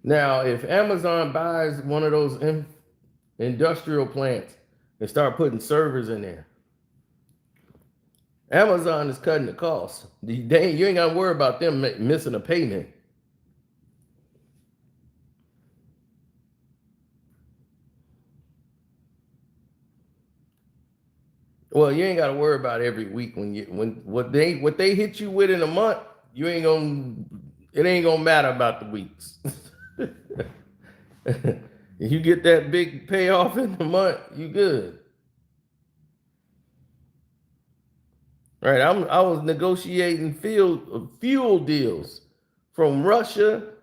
Now, if Amazon buys one of those industrial plants and start putting servers in there, Amazon is cutting the costs. You ain't got to worry about them missing a payment. Well, you ain't got to worry about every week when what they hit you with in a month. it ain't gonna matter about the weeks. If you get that big payoff in the month, you good. Right? I was negotiating fuel deals from Russia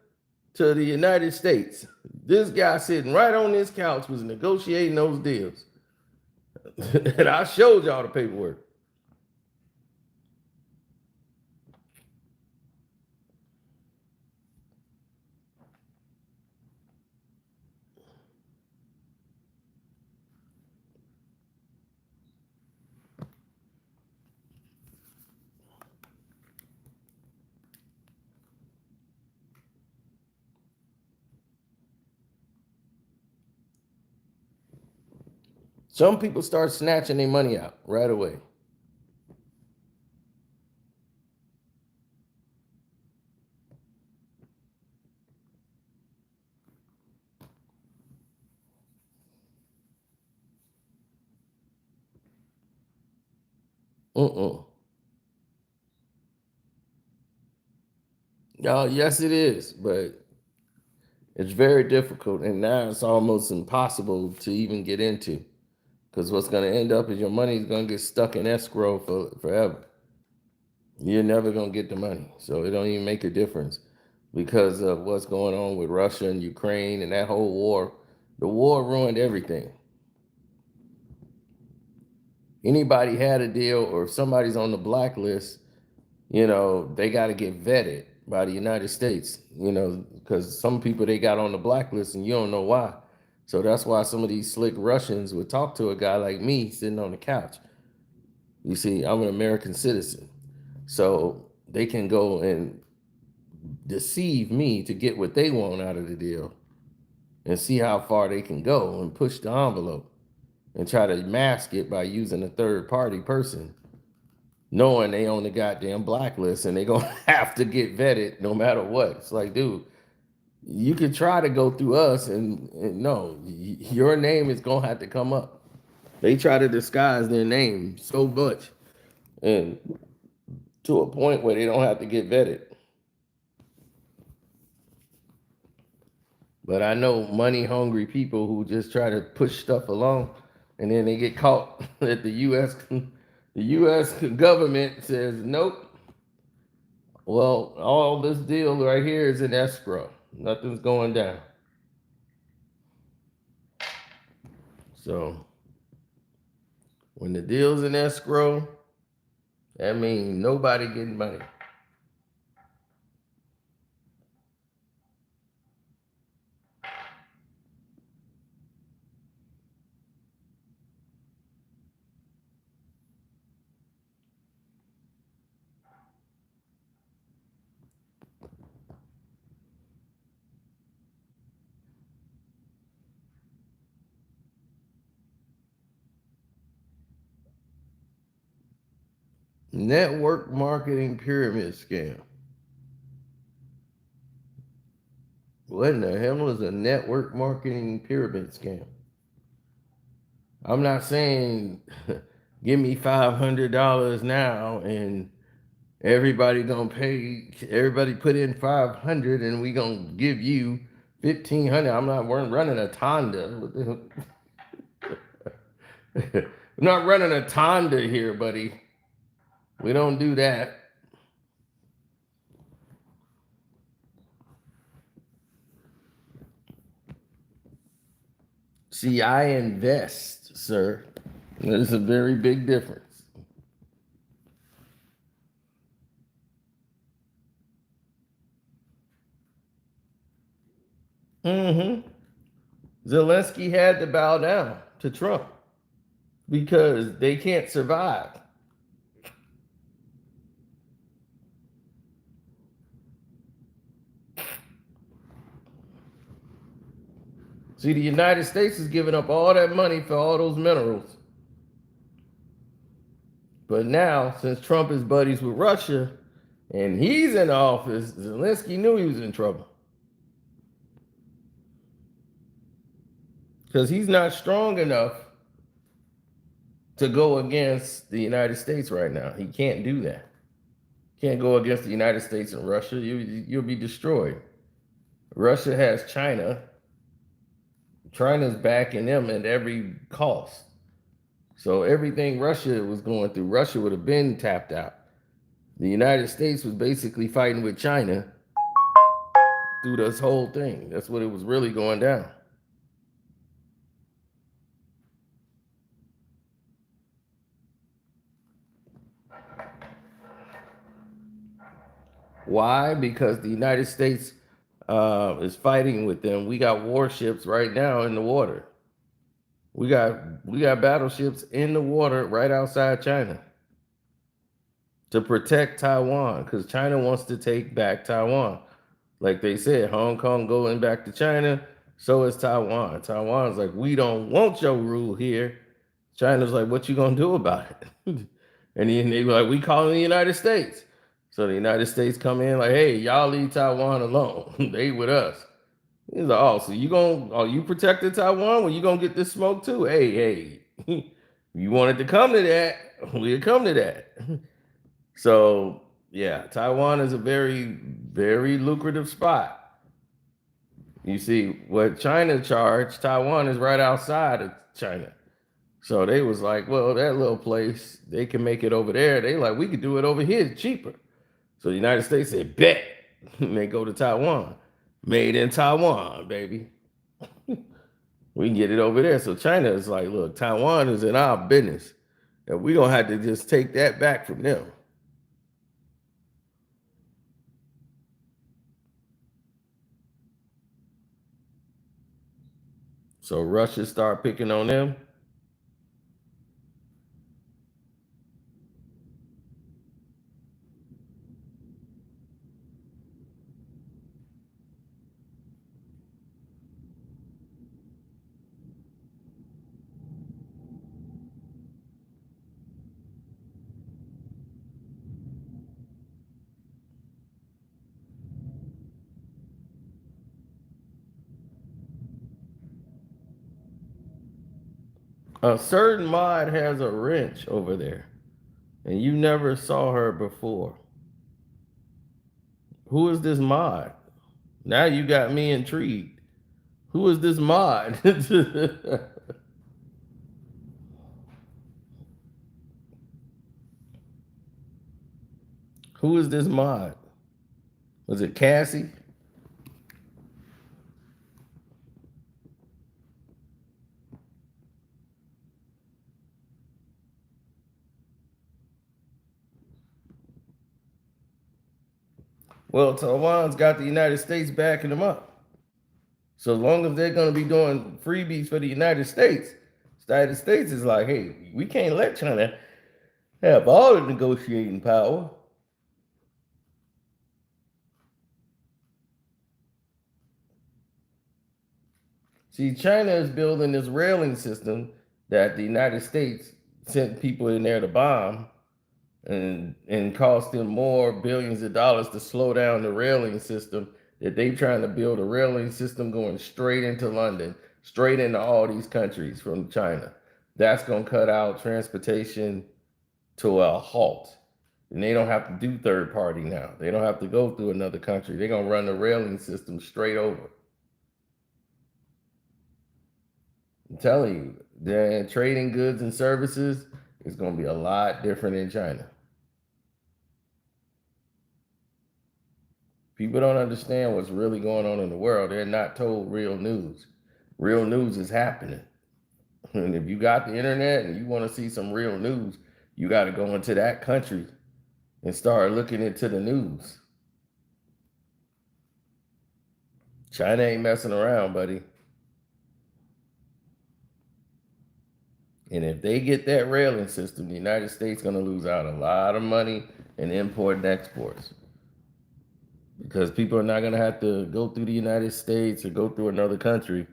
to the United States. This guy sitting right on this couch was negotiating those deals. And I showed y'all the paperwork. Some people start snatching their money out right away. Oh, yes, it is, but it's very difficult, and now it's almost impossible to even get into. Because what's going to end up is your money is going to get stuck in escrow forever. You're never going to get the money. So it don't even make a difference because of what's going on with Russia and Ukraine and that whole war. The war ruined everything. Anybody had a deal, or if somebody's on the blacklist, they got to get vetted by the United States, because some people they got on the blacklist and you don't know why. So that's why some of these slick Russians would talk to a guy like me sitting on the couch. You see, I'm an American citizen. So they can go and deceive me to get what they want out of the deal and see how far they can go and push the envelope and try to mask it by using a third party person, knowing they on the goddamn blacklist and they're going to have to get vetted no matter what. It's like, dude, you could try to go through us and no, your name is going to have to come up. They try to disguise their name so much and to a point where they don't have to get vetted. But I know money hungry people who just try to push stuff along and then they get caught at the US government says, nope. Well, all this deal right here is in escrow. Nothing's going down. So when the deal's in escrow, that means nobody getting money. Network marketing pyramid scam. What in the hell is a network marketing pyramid scam? I'm not saying give me $500 now and everybody put in 500 and we gonna give you 1,500. I'm not running a Tonda. I'm not running a Tonda here, buddy. We don't do that. See, I invest, sir. There's a very big difference. Zelensky had to bow down to Trump because they can't survive. See, the United States is giving up all that money for all those minerals. But now, since Trump is buddies with Russia and he's in office, Zelensky knew he was in trouble. Because he's not strong enough to go against the United States right now. He can't do that. Can't go against the United States and Russia. You'll be destroyed. Russia has China. China's backing them at every cost. So everything Russia was going through, Russia would have been tapped out. The United States was basically fighting with China through this whole thing. That's what it was really going down. Why? Because the United States is fighting with them. We got warships right now in the water. We got battleships in the water right outside China to protect Taiwan because China wants to take back Taiwan. Like they said, Hong Kong going back to China, so is Taiwan. Taiwan's like, we don't want your rule here. China's like, what you gonna do about it? And then they were like, we calling the United States. So the United States come in like, hey, y'all leave Taiwan alone. They with us. He's like, oh, so you protected Taiwan? Well, you gonna get this smoke too? Hey, you wanted to come to that, we'll come to that. So yeah, Taiwan is a very, very lucrative spot. You see, what China charged, Taiwan is right outside of China. So they was like, well, that little place, they can make it over there. They like, we could do it over here cheaper. So the United States said, bet. And they go to Taiwan. Made in Taiwan, baby. We can get it over there. So China is like, look, Taiwan is in our business. And we're going to have to just take that back from them. So Russia start picking on them. A certain mod has a wrench over there, and you never saw her before. Who is this mod? Now you got me intrigued. Who is this mod? Who is this mod? Was it Cassie? Well, Taiwan's got the United States backing them up. So as long as they're going to be doing freebies for the United States is like, hey, we can't let China have all the negotiating power. See, China is building this railing system that the United States sent people in there to bomb and cost them more billions of dollars to slow down the railing system that they trying to build a railing system going straight into London, straight into all these countries from China. That's going to cut out transportation to a halt. And they don't have to do third party now. They don't have to go through another country. They're going to run the railing system straight over. I'm telling you, the trading goods and services is going to be a lot different in China. People don't understand what's really going on in the world. They're not told real news. Real news is happening. And if you got the internet and you want to see some real news, you got to go into that country and start looking into the news. China ain't messing around, buddy. And if they get that railing system, the United States going to lose out a lot of money in import and exports. Because people are not going to have to go through the United States or go through another country.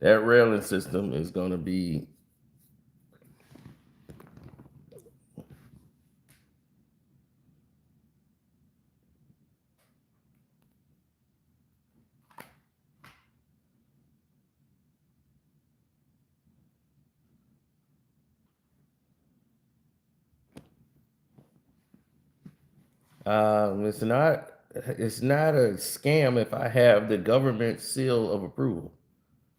That railing system is going to be It's not. It's not a scam if I have the government seal of approval.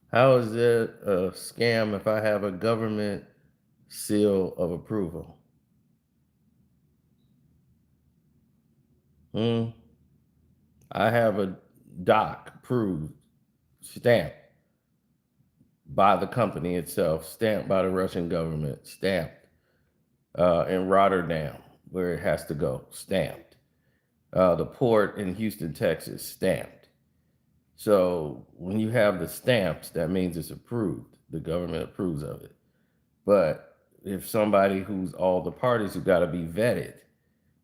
How is it a scam if I have a government seal of approval? Hmm? I have a doc approved, stamped by the company itself, stamped by the Russian government, stamped in Rotterdam, where it has to go, stamped. The port in Houston, Texas, stamped. So when you have the stamps, that means it's approved. The government approves of it. But if somebody who's all the parties who got to be vetted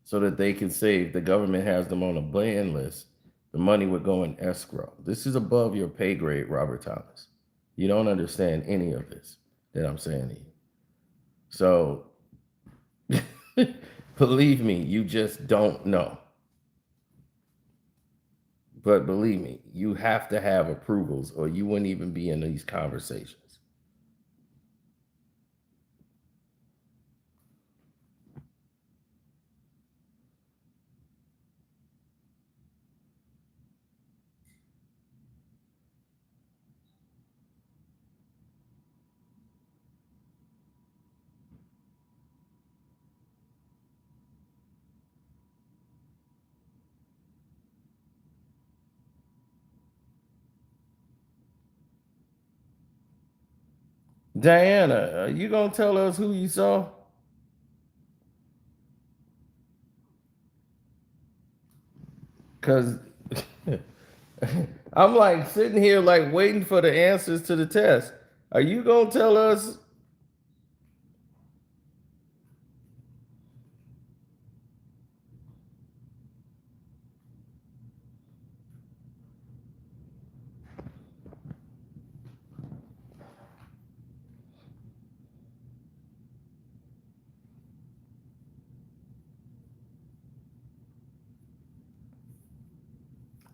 so that they can say if the government has them on a ban list, the money would go in escrow. This is above your pay grade, Robert Thomas. You don't understand any of this that I'm saying to you. So believe me, you just don't know. But believe me, you have to have approvals or you wouldn't even be in these conversations. Diana, are you going to tell us who you saw? Because I'm like sitting here like waiting for the answers to the test. Are you going to tell us?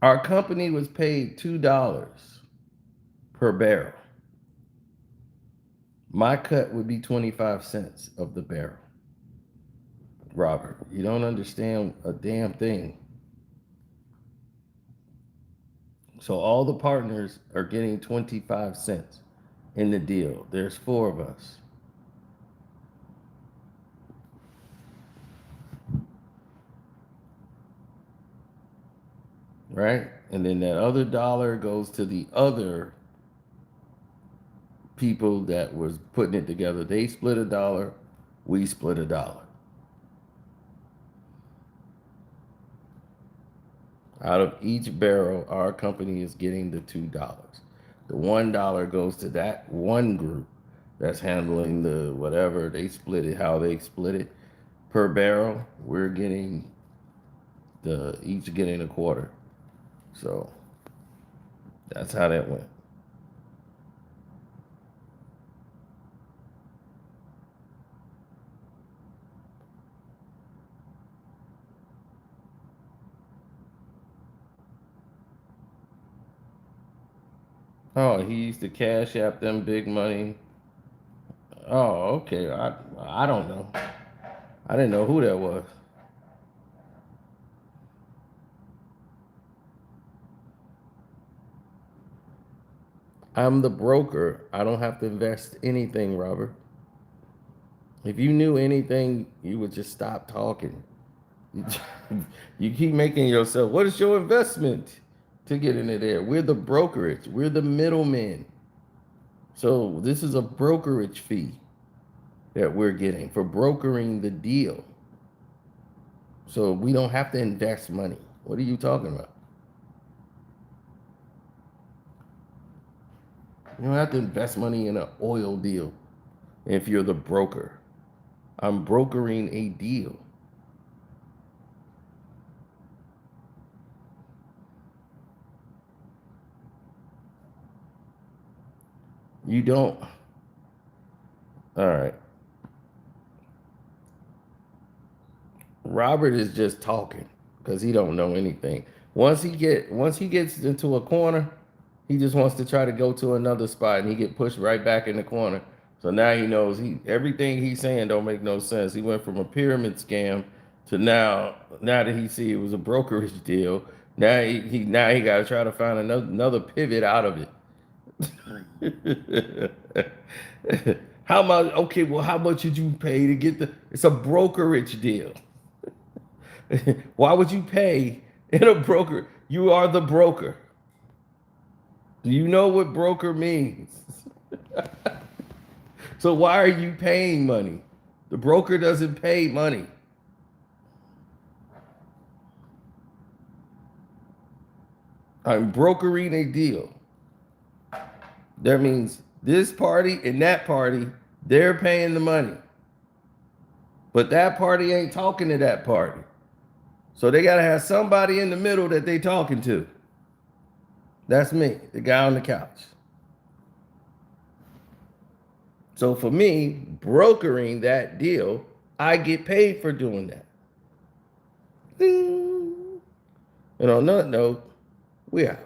Our company was paid $2 per barrel. My cut would be 25 cents of the barrel. Robert, you don't understand a damn thing. So all the partners are getting 25 cents in the deal. There's four of us. Right? And then that other dollar goes to the other people that was putting it together. They split a dollar, we split a dollar. Out of each barrel, our company is getting the $2. The $1 goes to that one group that's handling the whatever they split it, how they split it per barrel. We're getting the each getting a quarter. So that's how that went. Oh, he used to cash app them big money. Oh, okay. I don't know. I didn't know who that was. I'm the broker. I don't have to invest anything, Robert. If you knew anything, you would just stop talking. You keep making yourself, what is your investment to get into there? We're the brokerage, we're the middlemen. So this is a brokerage fee that we're getting for brokering the deal. So we don't have to invest money. What are you talking about? You don't have to invest money in an oil deal if you're the broker. I'm brokering a deal. You don't. All right. Robert is just talking because he don't know anything. Once he gets into a corner, he just wants to try to go to another spot and he get pushed right back in the corner. So now he knows he everything he's saying don't make no sense. He went from a pyramid scam So now that he see it was a brokerage deal, now he got to try to find another pivot out of it. How much? Okay, well, how much did you pay to get the? It's a brokerage deal. Why would you pay in a broker? You are the broker. Do you know what broker means? So why are you paying money? The broker doesn't pay money. I'm brokering a deal. That means this party and that party, they're paying the money. But that party ain't talking to that party. So they got to have somebody in the middle that they talking to. That's me, the guy on the couch. So for me, brokering that deal, I get paid for doing that. Ding. And on that note, we out.